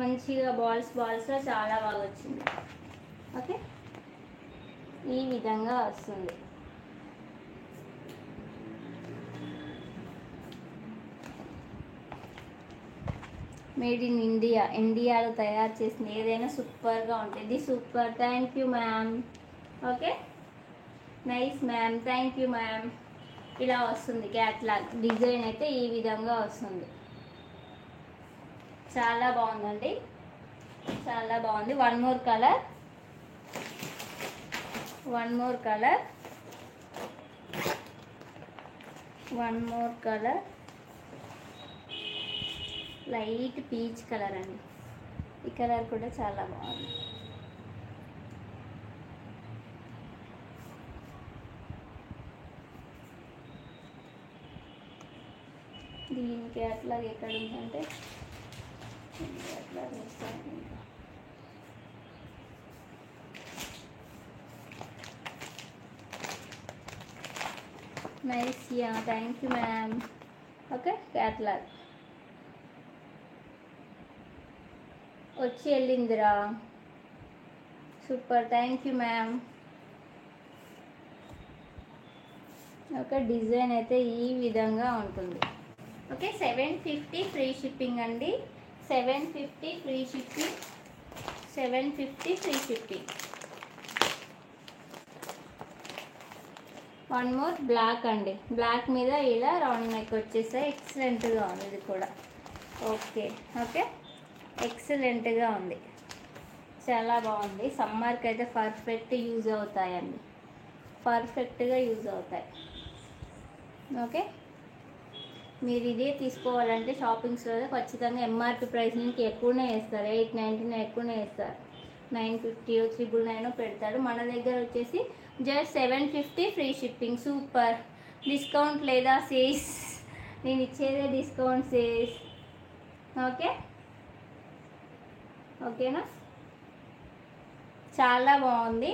S1: మంచిగా బాల్స్లో చాలా బాగా వచ్చింది. ఓకే, ఈ విధంగా వస్తుంది. మేడ్ ఇన్ ఇండియా, ఇండియాలో తయారు చేసిన ఏదైనా సూపర్గా ఉంటుంది. Super, thank you ma'am. Okay, nice ma'am, thank you ma'am. ఇలా వస్తుంది క్యాట్లాగ్. డిజైన్ అయితే ఈ విధంగా వస్తుంది. చాలా బాగుందండి, చాలా బాగుంది. One more colour, one more colour, one more colour. Light peach colour అండి. ఈ కలర్ కూడా చాలా బాగుంది. దీనికి అట్లా ఎక్కడ ఉందంటే అట్లా వేస్తాను. Nice, yeah, thank you ma'am. Okay, catalogue వచ్చి వెళ్ళిందిరా. Super, thank you ma'am. Okay, design అయితే ఈ విధంగా ఉంటుంది. ఓకే, 750 ఫ్రీ షిప్పింగ్ అండి. 750 free shipping, 750 free shipping. One more black అండి. బ్లాక్ మీద ఇలా రౌండ్ నెక్ వచ్చేసాయి. ఎక్సలెంట్గా ఉంది ఇది కూడా. ఓకే ఓకే, ఎక్సలెంట్గా ఉంది, చాలా బాగుంది. సమ్మర్కి అయితే పర్ఫెక్ట్ యూజ్ అవుతాయండి, పర్ఫెక్ట్గా యూజ్ అవుతాయి. ఓకే, మీరు ఇదే తీసుకోవాలంటే షాపింగ్స్లో ఖచ్చితంగా ఎంఆర్పి ప్రైస్ నుంచి ఎక్కువనే వేస్తారు. 899 ఎక్కువనే వేస్తారు. 950 999 పెడతారు. మన దగ్గర వచ్చేసి just 750 free shipping. Super, discount లేదా సేస్? నేను ఇచ్చేదే డిస్కౌంట్ సేస్. ఓకే, ఓకేనా. చాలా బాగుంది.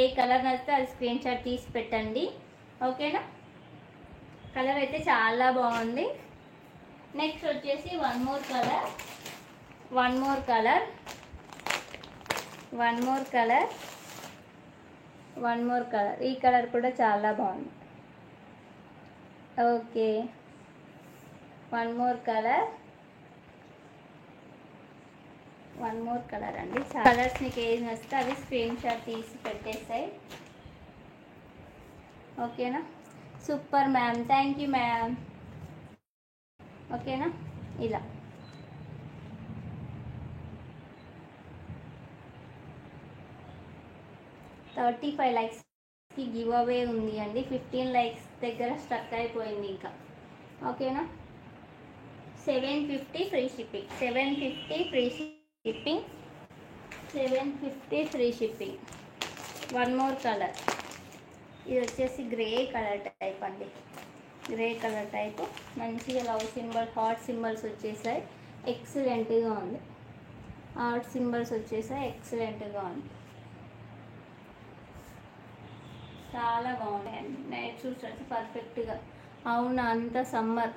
S1: ఏ కలర్ నచ్చితే అది స్క్రీన్ షాట్ తీసి పెట్టండి. ఓకేనా, కలర్ అయితే చాలా బాగుంది. నెక్స్ట్ వచ్చేసి one more colour, one more colour, one more colour, one more colour. ఈ కలర్ కూడా చాలా బాగుంది. Okay, one more colour, one more colour అండి. కలర్స్ మీకు ఏది నచ్చితే అవి స్క్రీన్ షాట్ తీసి పెట్టేస్తాయి. ఓకేనా. Super ma'am, thank you ma'am. ఓకేనా, ఇలా 35 లైక్స్కి గివ్ అవే ఉంది అండి. 15 లైక్స్ దగ్గర స్టక్ అయిపోయింది ఇంకా. ఓకేనా, 750 free shipping, 750 free shipping, 750 free shipping. One more colour. ఇది వచ్చేసి గ్రే కలర్ టైప్ అండి. గ్రే కలర్ టైప్ మంచిగా లవ్ సింబల్, హార్ట్ సింబల్స్ వచ్చేసాయి. ఎక్సలెంట్గా ఉంది. హార్ట్ సింబల్స్ వచ్చేసాయి. ఎక్సలెంట్గా ఉంది, చాలా బాగున్నాయండి. నైట్ షూస్ వచ్చి పర్ఫెక్ట్గా. అవునా, అంత సమ్మర్.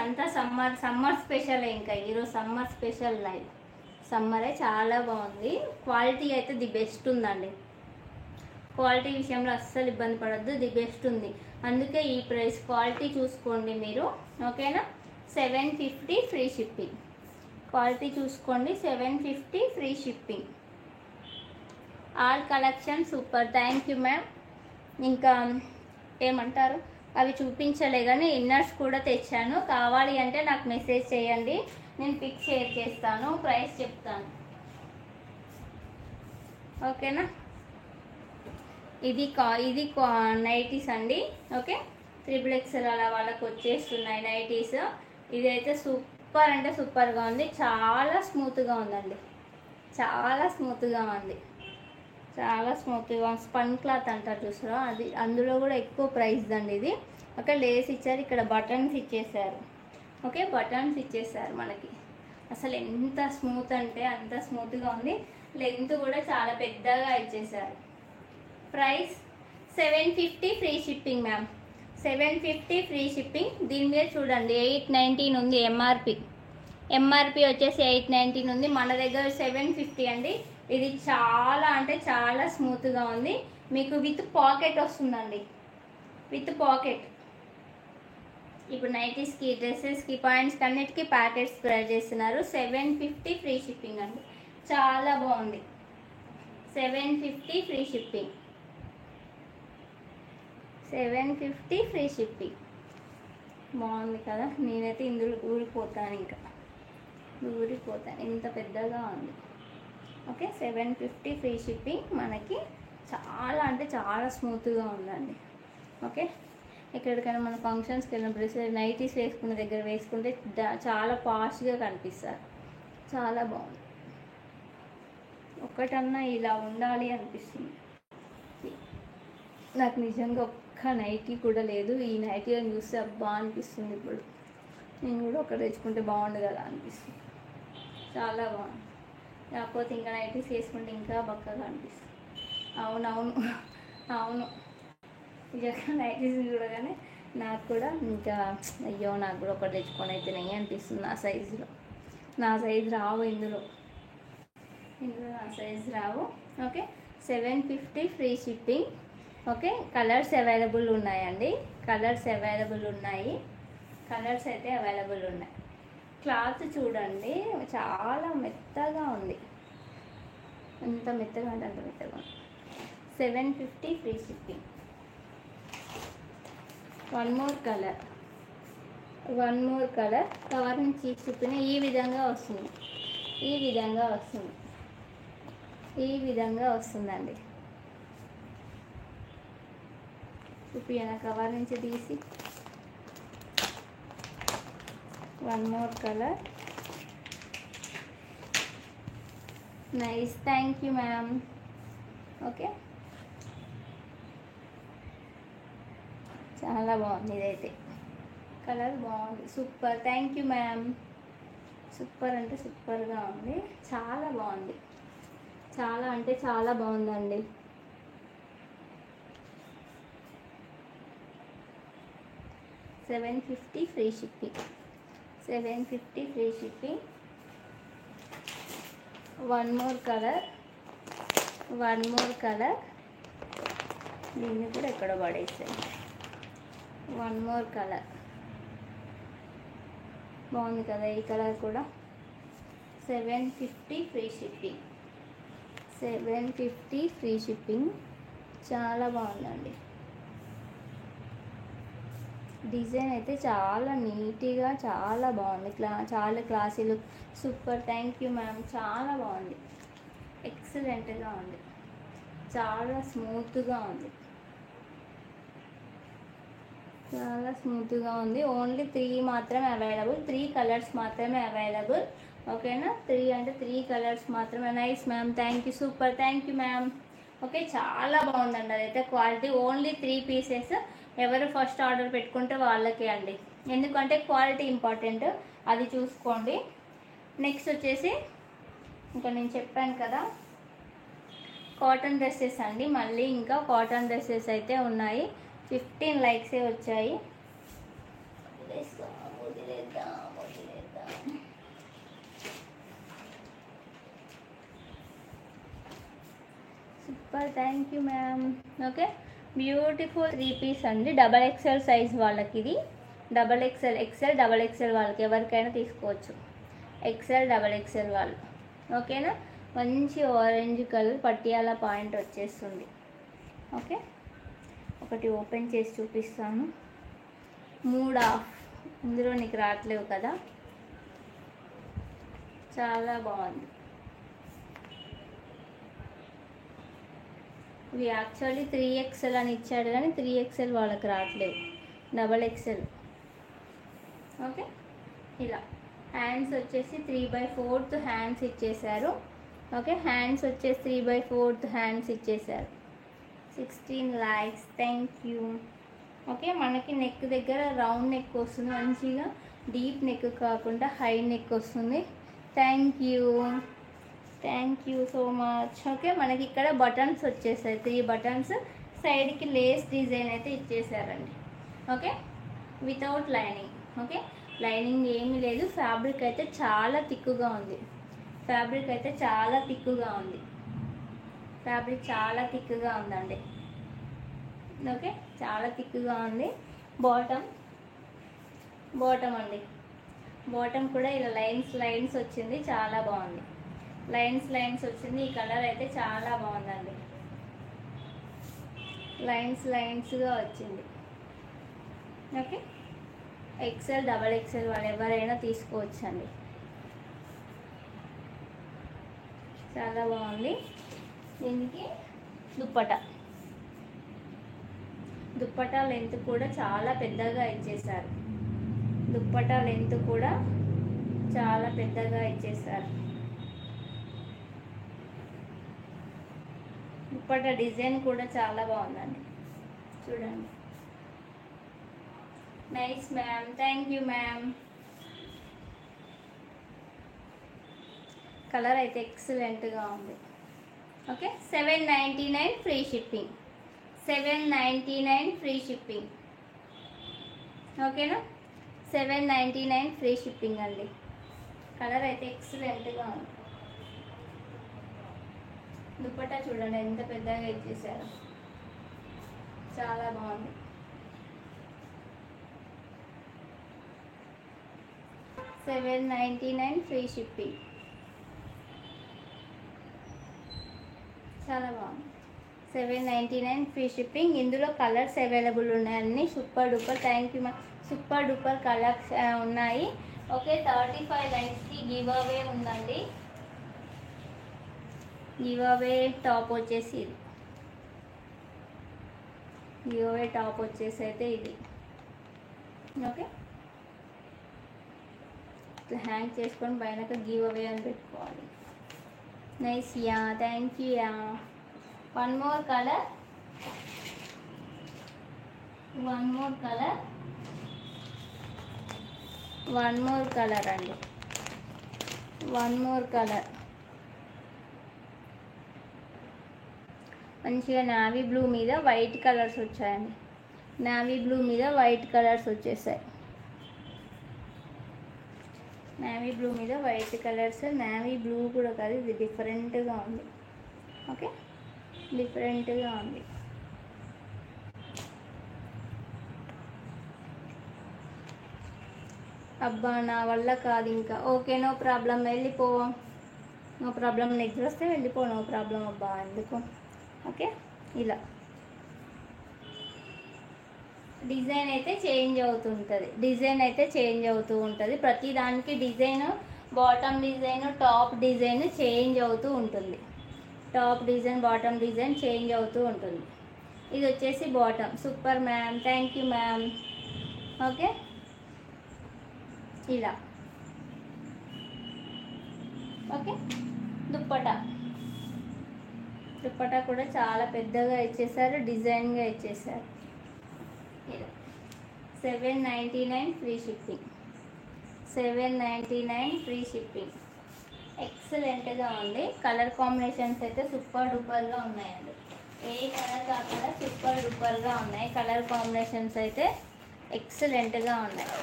S1: అంతా సమ్మర్, సమ్మర్ స్పెషల్. ఇంకా ఈరోజు సమ్మర్ స్పెషల్ లైవ్. సమ్మరే, చాలా బాగుంది. క్వాలిటీ అయితే ది బెస్ట్ ఉందండి. క్వాలిటీ విషయంలో అస్సలు ఇబ్బంది పడద్దు, ది బెస్ట్ ఉంది. అందుకే ఈ ప్రైస్. క్వాలిటీ చూసుకోండి మీరు. ఓకేనా, 750 ఫ్రీ షిప్పింగ్. క్వాలిటీ చూసుకోండి, 750 free shipping. All collection super, thank you ma'am. ఇంకా ఏమంటారు, అవి చూపించలే కానీ ఇన్నర్స్ కూడా తెచ్చాను. కావాలి అంటే నాకు మెసేజ్ చేయండి, నేను పిక్ షేర్ చేస్తాను, ప్రైస్ చెప్తాను. ఓకేనా. ఇది నైటీస్ అండి. ఓకే, XXL అలా వాళ్ళకి వచ్చేస్తున్నాయి నైటీస్. ఇదైతే సూపర్ అంటే సూపర్గా ఉంది. చాలా స్మూత్గా ఉందండి, చాలా స్మూత్గా ఉంది. చాలా స్మూత్గా స్పన్ క్లాత్ అంటారు చూసారా, అది అందులో కూడా ఎక్కువ ప్రైస్ అండి ఇది. ఓకే, లేస్ ఇచ్చారు, ఇక్కడ బటన్స్ ఇచ్చేసారు. ఓకే, బటన్స్ ఇచ్చేసారు మనకి. అసలు ఎంత స్మూత్ అంటే అంత స్మూత్గా ఉంది. లెంత్ కూడా చాలా పెద్దగా ఇచ్చేసారు. Price 750 free shipping ma'am. 750 free shipping. దీని మీద చూడండి 819 ఉంది ఎంఆర్పి వచ్చేసి 819 ఉంది. మన దగ్గర 750 అండి. ఇది చాలా అంటే చాలా స్మూత్గా ఉంది. మీకు విత్ పాకెట్ వస్తుందండి, విత్ పాకెట్. ఇప్పుడు నైటీస్కి, డ్రెస్సెస్కి, పాయింట్స్కి అన్నిటికీ ప్యాకెట్స్ స్ప్రెడ్ చేస్తున్నారు. 750 ఫ్రీ షిప్పింగ్ అండి. చాలా బాగుంది. 750 ఫ్రీ షిప్పింగ్. 750 free shipping. బాగుంది కదా. నేనైతే ఇందులో ఊరిపోతాను, ఇంకా ఊరిపోతాను, ఇంత పెద్దగా ఉంది. Okay, 750 free shipping. మనకి చాలా అంటే చాలా స్మూత్గా ఉందండి. ఓకే, ఎక్కడికైనా మన ఫంక్షన్స్కి వెళ్ళినప్పుడు నైటీస్ వేసుకున్న దగ్గర వేసుకుంటే చాలా పాష్గా కనిపిస్తారు. చాలా బాగుంది. ఒక్కటన్నా ఇలా ఉండాలి అనిపిస్తుంది నాకు. నిజంగా ఒక్క నైటీ కూడా లేదు. ఈ నైటీలను చూస్తే అబ్బా అనిపిస్తుంది. ఇప్పుడు నేను కూడా ఒకటి తెచ్చుకుంటే బాగుండు కదా అనిపిస్తుంది. చాలా బాగుంది. కాకపోతే ఇంకా నైటీస్ వేసుకుంటే ఇంకా బక్కగా అనిపిస్తుంది. అవునవును అవును, నిజంగా నైటీస్ చూడగానే నాకు కూడా ఇంకా అయ్యో నాకు కూడా ఒకటి తెచ్చుకొని అయితే నెయ్యి అనిపిస్తుంది. నా సైజు రావు ఇందులో నా సైజు రావు. Okay, 750 free shipping. Okay, colours available ఉన్నాయండి. కలర్స్ అయితే అవైలబుల్ ఉన్నాయి. క్లాత్ చూడండి చాలా మెత్తగా ఉంది. ఎంత మెత్తగా అంటే అంత మెత్తగా ఉంది. 750 free shipping. One more colour cover నుంచి చూపిన ఈ విధంగా వస్తుందండి. చూపిన కవర్ నుంచి తీసి one more colour. Nice, thank you ma'am. Okay, చాలా బాగుంది. ఇదైతే కలర్ బాగుంది, super. Thank you ma'am. Super అంటే సూపర్గా ఉంది. చాలా బాగుంది, చాలా అంటే చాలా బాగుందండి. $750 free shipping. 750 free shipping. One more colour. దీన్ని కూడా ఎక్కడ పడేసాను. వన్ మోర్ కలర్ బాగుంది కదా. ఈ కలర్ కూడా 750 ఫ్రీ షిప్పింగ్. 750 free shipping. చాలా బాగుందండి. డిజైన్ అయితే చాలా నీట్గా చాలా బాగుంది. చాలా classy look. Super, thank you ma'am. చాలా బాగుంది, ఎక్సలెంట్గా ఉంది, చాలా స్మూత్గా ఉంది. ఓన్లీ 3 మాత్రమే అవైలబుల్. 3 కలర్స్ మాత్రమే అవైలబుల్. ఓకేనా, 3 అంటే 3 కలర్స్ మాత్రమే. Nice ma'am, thank you, super, thank you ma'am. Okay, చాలా బాగుందండి. అదైతే క్వాలిటీ. Only 3 pieces. ఎవరు ఫస్ట్ ఆర్డర్ పెట్టుకుంటే వాళ్ళకే అండి, ఎందుకంటే క్వాలిటీ ఇంపార్టెంట్, అది చూసుకోండి. నెక్స్ట్ వచ్చేసి ఇంకా నేను చెప్పాను కదా కాటన్ డ్రెస్సెస్ అండి. మళ్ళీ ఇంకా కాటన్ డ్రెస్సెస్ అయితే ఉన్నాయి. 15 లైక్సే వచ్చాయి. Super, thank you ma'am. Okay, beautiful 3 piece అండి. XXL సైజ్ వాళ్ళకి ఇది. XXL వాళ్ళకి ఎవరికైనా తీసుకోవచ్చు. XXL వాళ్ళు. ఓకేనా, మంచి ఆరెంజ్ కలర్ పట్టియాల పాయింట్ వచ్చేస్తుంది. ఓకే, ఒకటి ఓపెన్ చేసి చూపిస్తాను. 3 ఆఫ్. ఇందులో నీకు రావట్లేవు కదా. చాలా బాగుంది. ఇవి యాక్చువల్లీ 3XL అని ఇచ్చాడు, కానీ 3XL వాళ్ళకి రావట్లేవు, XXL. ఓకే, ఇలా హ్యాండ్స్ వచ్చేసి 3/4 హ్యాండ్స్ ఇచ్చేసారు. ఓకే, హ్యాండ్స్ వచ్చేసి 3/4 హ్యాండ్స్ ఇచ్చేసారు. 16 likes, థ్యాంక్ యూ. ఓకే, మనకి నెక్ దగ్గర రౌండ్ నెక్ వస్తుంది, మంచిగా డీప్ నెక్ కాకుండా హై నెక్ వస్తుంది. Thank you so much. Okay, మనకి ఇక్కడ బటన్స్ వచ్చేసాయి, 3 బటన్స్. సైడ్కి లేస్ డిజైన్ అయితే ఇచ్చేసారండి. Okay, without lining. Okay, lining ఏమీ లేదు. ఫ్యాబ్రిక్ అయితే చాలా థిక్గా ఉంది. ఫ్యాబ్రిక్ చాలా థిక్గా ఉందండి. ఓకే, చాలా థిక్గా ఉంది. బాటమ్ అండి, బాటమ్ కూడా ఇలా లైన్స్ వచ్చింది, చాలా బాగుంది. లైన్స్ వచ్చింది. ఈ కలర్ అయితే చాలా బాగుందండి. లైన్స్గా వచ్చింది. ఓకే, XL, XXL వాళ్ళు ఎవరైనా తీసుకోవచ్చండి. చాలా బాగుంది. దీనికి దుప్పటా లెంత్ కూడా చాలా పెద్దగా ఇచ్చేసారు. దుప్పటా డిజైన్ కూడా చాలా బాగుందండి, చూడండి. Nice ma'am, thank you ma'am. Colour అయితే ఎక్సలెంట్గా ఉంది. Okay, 799 free shipping. 799 free shipping. ఓకేనా, 799 ఫ్రీ షిప్పింగ్ అండి. కలర్ అయితే ఎక్సలెంట్గా ఉంది. దుప్పట్టా చూడండి ఎంత పెద్దగా ఇచ్చేసారు, చాలా బాగుంది. 799 ఫ్రీ షిప్పింగ్, చాలా బాగుంది. 799 ఫ్రీ షిప్పింగ్. ఇందులో కలర్స్ అవైలబుల్ ఉన్నాయండి. Super duper, thank you ma'am. Super duper colours ఉన్నాయి. ఓకే, 35 లైక్స్కి గివ్ అవే ఉందండి. గివ్ అవే టాప్ వచ్చేసి ఇది. అయితే ఇది. ఓకే, ఇట్లా హ్యాంగ్ చేసుకొని పైన గివ్ అవే అని పెట్టుకోవాలి. Nice yeah, thank you yeah. One more colour అండి. వన్ మోర్ కలర్ మంచిగా నావీ బ్లూ మీద వైట్ కలర్స్ వచ్చాయండి. నావీ బ్లూ మీద వైట్ కలర్స్ వచ్చేసాయి. నావీ బ్లూ మీద వైట్ కలర్స్. నావీ బ్లూ కూడా కాదు, ఇది డిఫరెంట్గా ఉంది. ఓకే, డిఫరెంట్గా ఉంది. అబ్బా నా వల్ల కాదు ఇంకా. ఓకే, నో ప్రాబ్లం, వెళ్ళిపో. నో ప్రాబ్లం, నెక్స్ట్ వస్తే వెళ్ళిపో, నో ప్రాబ్లం. అబ్బా ఎందుకు. ఓకే, ఇలా డిజైన్ అయితే చేంజ్ అవుతూ ఉంటుంది. ప్రతి దానికి design, bottom design, top design change అవుతూ ఉంటుంది. బాటమ్ డిజైన్ చేంజ్ అవుతూ ఉంటుంది. ఇది వచ్చేసి bottom. Super ma'am, thank you ma'am. Okay, ఇలా. ఓకే, దుప్పటా కూడా చాలా పెద్దగా ఇచ్చేసారు, డిజైన్గా ఇచ్చేసారు. 799 ఫ్రీ షిప్పింగ్. 799 free shipping. ఎక్సలెంట్గా ఉంది. కలర్ కాంబినేషన్స్ అయితే సూపర్ డూపర్గా ఉన్నాయండి. ఏ కలర్ కాకుండా సూపర్ డూపర్గా ఉన్నాయి. కలర్ కాంబినేషన్స్ అయితే ఎక్సలెంట్గా ఉన్నాయండి.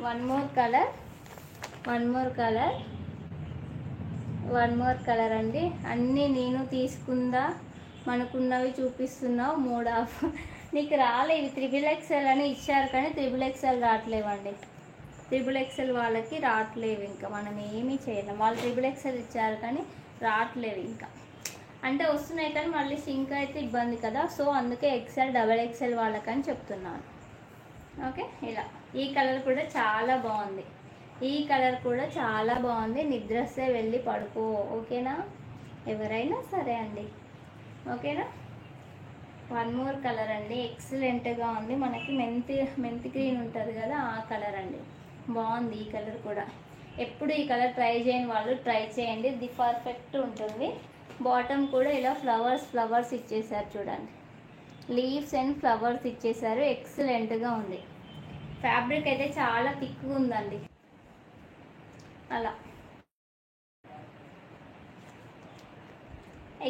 S1: వన్ మోర్ కలర్ అండి. అన్నీ నేను తీసుకుందా మనకున్నవి చూపిస్తున్నావు. Mood of. నీకు రాలేవి. XXL అని ఇచ్చారు కానీ XXL రావట్లేవండి. XXL వాళ్ళకి రావట్లేవు. ఇంకా మనం ఏమీ చేయలేం. వాళ్ళు XXL ఇచ్చారు కానీ రావట్లేవు ఇంకా. అంటే వస్తున్నాయి కానీ మళ్ళీ సింక్ అయితే ఇబ్బంది కదా. సో అందుకే XL, XXL వాళ్ళకని చెప్తున్నాను. ఓకే, ఇలా. ఈ కలర్ కూడా చాలా బాగుంది. నిద్రస్తే వెళ్ళి పడుకో. ఓకేనా, ఎవరైనా సరే అండి. ఓకేనా, వన్ మోర్ కలర్ అండి. ఎక్సలెంట్గా ఉంది. మనకి మెంతి గ్రీన్ ఉంటుంది కదా, ఆ కలర్ అండి. బాగుంది ఈ కలర్ కూడా. ఎప్పుడు ఈ కలర్ ట్రై చేయని వాళ్ళు ట్రై చేయండి, ఇది పర్ఫెక్ట్ ఉంటుంది. బాటమ్ కూడా ఇలా ఫ్లవర్స్ ఇచ్చేసారు చూడండి, లీవ్స్ అండ్ ఫ్లవర్స్ ఇచ్చేసారు. ఎక్సలెంట్గా ఉంది. ఫ్యాబ్రిక్ అయితే చాలా థిక్గా ఉందండి. అలా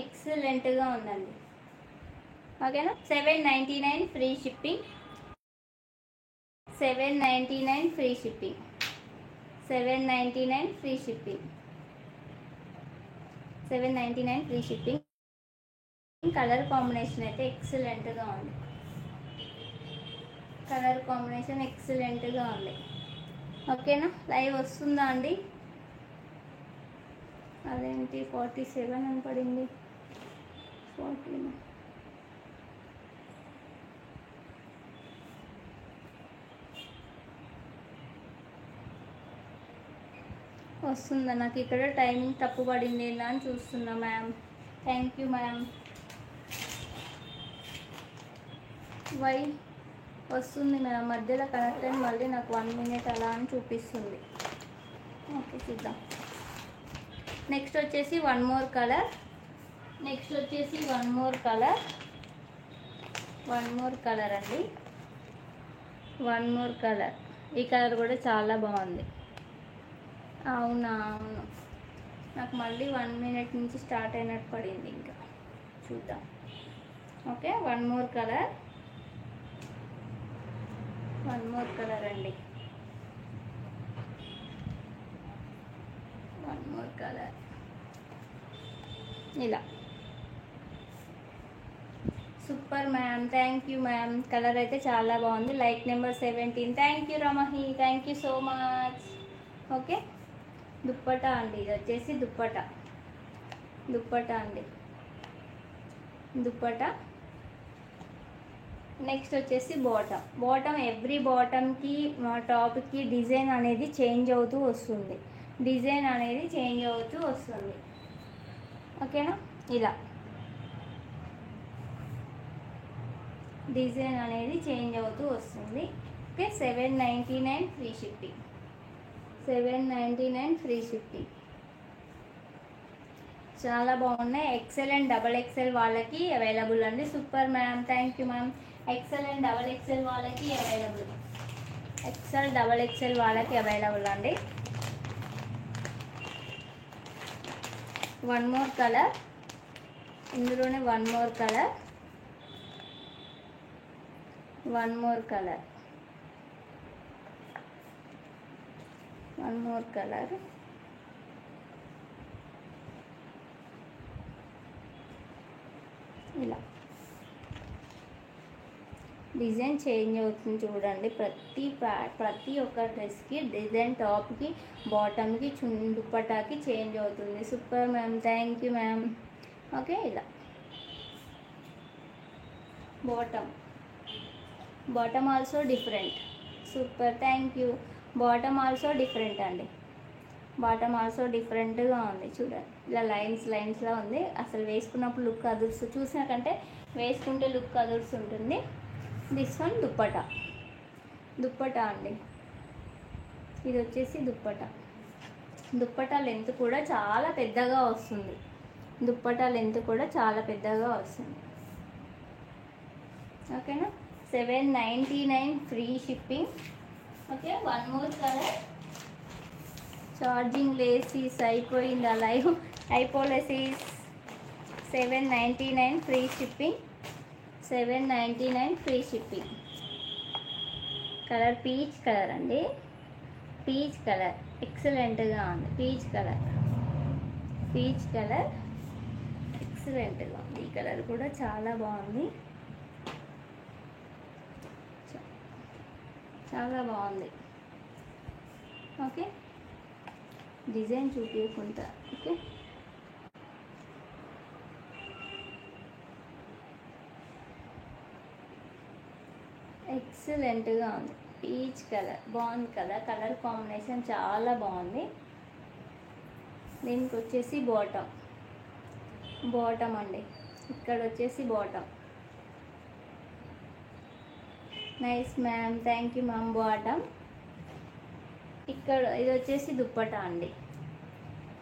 S1: ఎక్సలెంట్గా ఉందండి. ఓకేనా. 799 free shipping. 799 free shipping. 799 free shipping. 799 free shipping. Colour combination అయితే ఎక్సలెంట్గా ఉంది. కలర్ కాంబినేషన్ ఎక్సలెంట్గా ఉంది. ఓకేనా. లైవ్ వస్తుందా అండి? అదేంటి 47 అని పడింది. 14 వస్తుందా? నాకు ఇక్కడ టైమింగ్ తప్పు పడింది అని చూస్తున్నా మ్యామ్. Thank you ma'am. వై వస్తుంది మ్యామ్, మధ్యలో కనెక్ట్ అని మళ్ళీ నాకు 1 minute అలా అని చూపిస్తుంది. ఓకే చూద్దాం. నెక్స్ట్ వచ్చేసి వన్ మోర్ కలర్. అండి. One more colour. ఈ కలర్ కూడా చాలా బాగుంది. అవును, నాకు మళ్ళీ 1 minute నుంచి స్టార్ట్ అయినట్టు పడింది. ఇంకా చూద్దాం. ఓకే, వన్ మోర్ కలర్ అండి. వన్ మోర్ కలర్ ఇలా. Super ma'am, thank you ma'am. Colour అయితే చాలా బాగుంది. Like number 17. థ్యాంక్ యూ రమహి, thank you so much. Okay, dupatta అండి. ఇది వచ్చేసి దుప్పటా అండి. దుప్పటా. నెక్స్ట్ వచ్చేసి బాటమ్. ఎవ్రీ బాటమ్కి టాప్కి డిజైన్ అనేది చేంజ్ అవుతూ వస్తుంది. ఓకేనా. ఇలా డిజైన్ అనేది చేంజ్ అవుతూ వస్తుంది. Okay, 799 free shipping. 799 free shipping. చాలా బాగున్నాయి. ఎక్సెల్ అండ్ డబల్ ఎక్సెల్ వాళ్ళకి అవైలబుల్ అండి. Super ma'am, thank you ma'am. XL and double XL వాళ్ళకి అవైలబుల్. ఎక్సెల్ డబల్ ఎక్సెల్ వాళ్ళకి అవైలబుల్ అండి. One more colour. ఇందులోనే వన్ మోర్ కలర్. ఇలా డిజైన్ చేంజ్ అవుతుంది చూడండి. ప్రతి ఒక్క డ్రెస్కి డిజైన్, టాప్కి, బాటమ్కి, దుప్పటాకి చేంజ్ అవుతుంది. Super ma'am, thank you ma'am. Okay, ఇలా bottom also different. Super, thank you. Bottom also different అండి. బాటమ్ ఆల్సో డిఫరెంట్గా ఉంది చూడండి. ఇలా లైన్స్లా ఉంది. అసలు వేసుకున్నప్పుడు లుక్ చూసిన కంటే వేసుకుంటే లుక్ ఉంటుంది. దిస్ వన్ దుప్పటా అండి. ఇది వచ్చేసి దుప్పటా లెంత్ కూడా చాలా పెద్దగా వస్తుంది. ఓకేనా. 799 free shipping. Okay, one more colour. Charging లేసీస్ అయిపోయిందా? లైవ్ అయిపోలేసీస్. 799 free shipping. 799 free shipping. Colour peach colour అండి. పీచ్ కలర్ ఎక్సలెంట్గా ఉంది. పీచ్ కలర్ ఎక్సలెంట్గా ఉంది. ఈ కలర్ కూడా చాలా బాగుంది. ఓకే, డిజైన్ చూపించకుండా. ఓకే, ఎక్సలెంట్గా ఉంది. పీచ్ కలర్ బాగుంది కదా. కలర్ కాంబినేషన్ చాలా బాగుంది. దీనికి వచ్చేసి బాటమ్ అండి. ఇక్కడ వచ్చేసి bottom. Nice ma'am, thank you ma'am. Bottom ఇక్కడ ఇది వచ్చేసి దుప్పట అండి,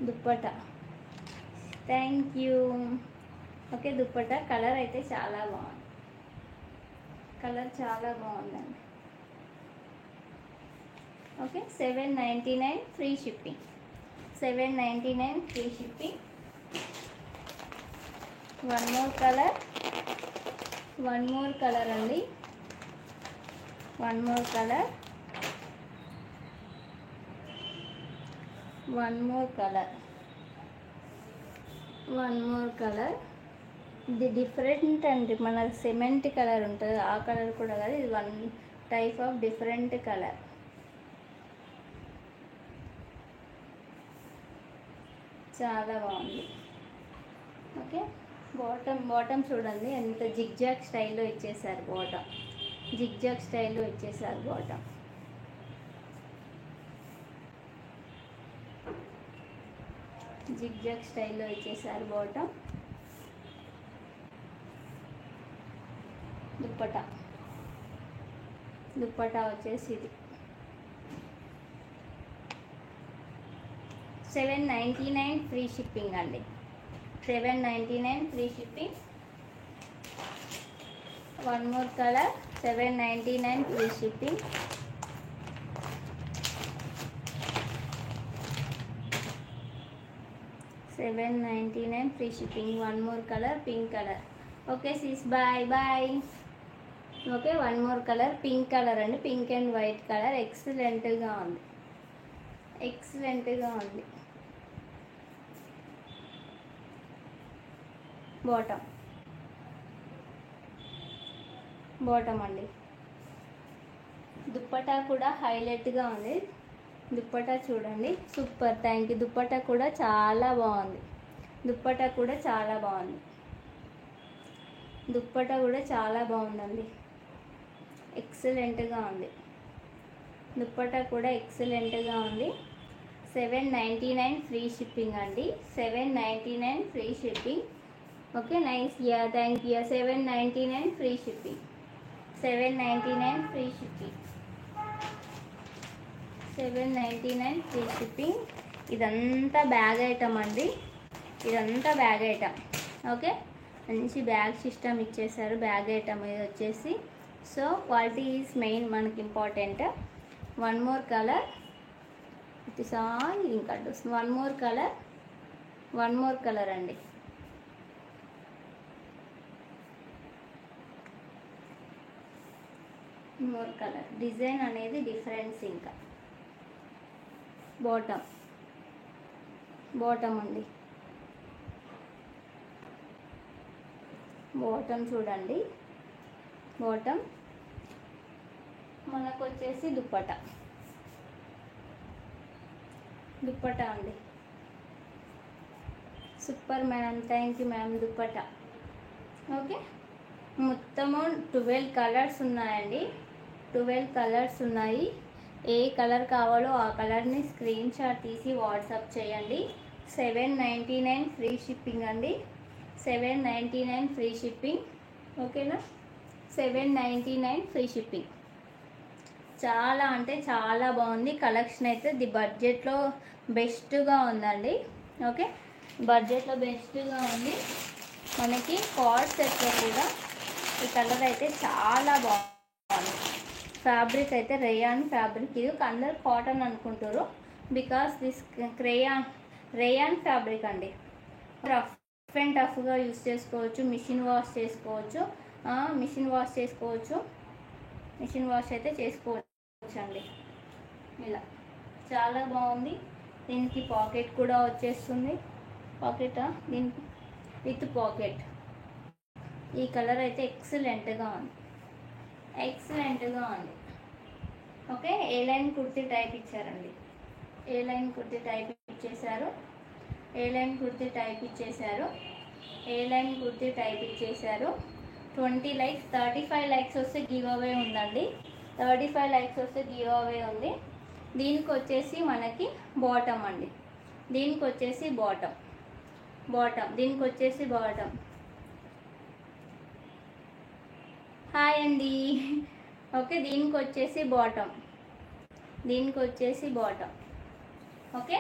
S1: dupatta. Thank you. Okay, dupatta colour అయితే చాలా బాగుంది, కలర్ చాలా బాగుందండి. Okay, 799 free shipping, 799 free shipping. One more colour, one more colour అండి, one more colour, one more colour, one more colour. ఇది డిఫరెంట్ అండి, మన సిమెంట్ కలర్ ఉంటుంది ఆ కలర్ కూడా కాదు, ఇది one type of different colour. చాలా బాగుంది. ఓకే, బాటమ్ చూడండి ఎంత జిగ్జాగ్ స్టైల్లో ఇచ్చేసారు, బాటమ్ జిగ్జాగ్ స్టైల్లో ఇచ్చేసారు బాటమ్. జిగ్జాగ్ స్టైల్లో ఇచ్చేసారు బాటమ్. దుప్పటా, దుప్పటా వచ్చేసి ఇది 799 ఫ్రీ షిప్పింగ్ అండి, 799 free shipping. One more colour, 799 free shipping. $799 free shipping. One more colour, pink colour. Okay sis, bye bye. Okay, one more colour, pink colour అండి, pink and white colour. ఎక్సలెంట్గా ఉంది, ఎక్సలెంట్గా ఉంది. Bottom, bottom అండి. దుప్పటా కూడా హైలైట్గా ఉంది, దుప్పటా చూడండి సూపర్. Thank you. దుప్పటా కూడా చాలా బాగుంది, దుప్పటా కూడా చాలా బాగుంది, దుప్పటా కూడా చాలా బాగుందండి, ఎక్సలెంట్గా ఉంది. దుప్పటా కూడా ఎక్సలెంట్గా ఉంది. 799 ఫ్రీ షిప్పింగ్ అండి, 799 free shipping. Okay, nice. Yeah, thank you. 799 free shipping, 799 free shipping, 799 free shipping. ఇదంతా బ్యాగ్ ఐటమ్ అండి, ఇదంతా బ్యాగ్ ఐటమ్. ఓకే, మంచి బ్యాగ్ సిస్టమ్ ఇచ్చేసారు, బ్యాగ్ ఐటమ్ ఇది వచ్చేసి. సో క్వాలిటీ ఈజ్ మెయిన్ మనకి important. One more colour, it is all ఇంకా one more colour, one more colour అండి. మోర్ కలర్, డిజైన్ అనేది డిఫరెన్స్. ఇంకా బాటమ్, బాటమ్ అండి, బాటమ్ చూడండి, బాటమ్. మనకు వచ్చేసి దుప్పట, దుప్పట అండి. Super ma'am, thank you ma'am. Dupatta. Okay, మొత్తము 12 కలర్స్ ఉన్నాయండి, 12 కలర్స్ ఉన్నాయి. ఏ కలర్ కావాలో ఆ కలర్ని స్క్రీన్ షాట్ తీసి వాట్సాప్ చేయండి. 799 ఫ్రీ షిప్పింగ్ అండి, 799 ఫ్రీ షిప్పింగ్. ఓకేనా, 799 ఫ్రీ షిప్పింగ్. చాలా అంటే చాలా బాగుంది కలెక్షన్ అయితే. ది బడ్జెట్లో బెస్ట్గా ఉందండి. ఓకే, బడ్జెట్లో బెస్ట్గా ఉంది. మనకి కార్డ్ సెట్లో కూడా ఈ కలర్ అయితే చాలా బాగుంది. ఫ్యాబ్రిక్ అయితే రేయాన్ ఫ్యాబ్రిక్. ఇది అందరు కాటన్ అనుకుంటారు, బికాస్ దిస్ రేయాన్ ఫ్యాబ్రిక్ అండి. రఫ్ అండ్ టఫ్గా యూస్ చేసుకోవచ్చు, మిషన్ వాష్ చేసుకోవచ్చు, మిషన్ వాష్ చేసుకోవచ్చు, మిషన్ వాష్ అయితే చేసుకోవచ్చు అండి. ఇలా చాలా బాగుంది. దీనికి పాకెట్ కూడా వచ్చేస్తుంది, పాకెట్ దీనికి విత్ పాకెట్. ఈ కలర్ అయితే ఎక్సలెంట్గా ఉంది, ఎక్సలెంట్గా ఉంది. ఓకే, ఏ లైన్ కుర్తీ టైప్ ఇచ్చారండి, ఏ లైన్ కుర్తీ టైప్ ఇచ్చేసారు, ఏ లైన్ కుర్తీ టైప్ ఇచ్చేసారు, ఏ లైన్ కుర్తీ టైప్ ఇచ్చేసారు. 20 లైక్స్, 35 లైక్స్ వస్తే గివ్ అవే ఉందండి, 35 లైక్స్ వస్తే గివ్ అవే ఉంది. దీనికి వచ్చేసి మనకి బాటమ్ అండి, దీనికి వచ్చేసి బాటమ్, బాటమ్ దీనికి వచ్చేసి బాటమ్. హాయ్ అండి. ఓకే, దీనికి వచ్చేసి బాటమ్, దీనికి వచ్చేసి bottom. Okay,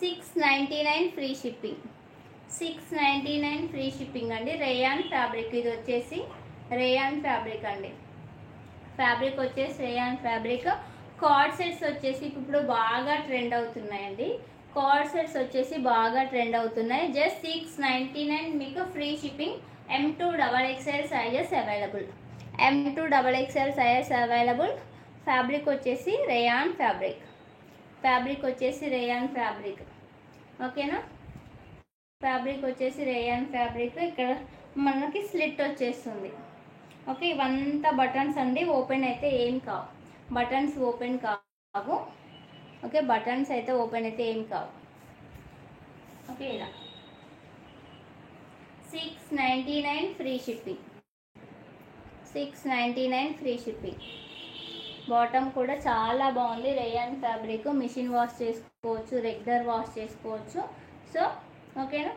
S1: 699 free shipping. 699 free shipping అండి. రేయాన్ ఫ్యాబ్రిక్, ఇది వచ్చేసి రేయాన్ ఫ్యాబ్రిక్ అండి. ఫ్యాబ్రిక్ వచ్చేసి రేయాన్ ఫ్యాబ్రిక్. కార్డ్ సెట్స్ వచ్చేసి ఇప్పుడు బాగా ట్రెండ్ అవుతున్నాయండి. కార్డ్ సెట్స్ వచ్చేసి బాగా ట్రెండ్ అవుతున్నాయి. జస్ట్ 699 మీకు free shipping. M2XXL sizes available. M2XXL sizes available. Fabric వచ్చేసి రేయాన్ ఫ్యాబ్రిక్. ఫ్యాబ్రిక్ వచ్చేసి రేయాన్ ఫ్యాబ్రిక్. ఓకేనా, ఫ్యాబ్రిక్ వచ్చేసి రేయాన్ ఫ్యాబ్రిక్. ఇక్కడ మనకి స్లిట్ వచ్చేస్తుంది. ఓకే, ఇవంతా బటన్స్ అండి. ఓపెన్ అయితే ఏం కావు, బటన్స్ ఓపెన్ కావు. ఓకే, బటన్స్ అయితే ఓపెన్ అయితే ఏం కావు. ఓకే, ఇలా 699 free shipping. 699 free shipping. Bottom కూడా చాలా బాగుంది. Rayon fabric. మిషన్ వాష్ చేసుకోవచ్చు, రెగ్యులర్ వాష్ చేసుకోవచ్చు. సో ఓకేనా,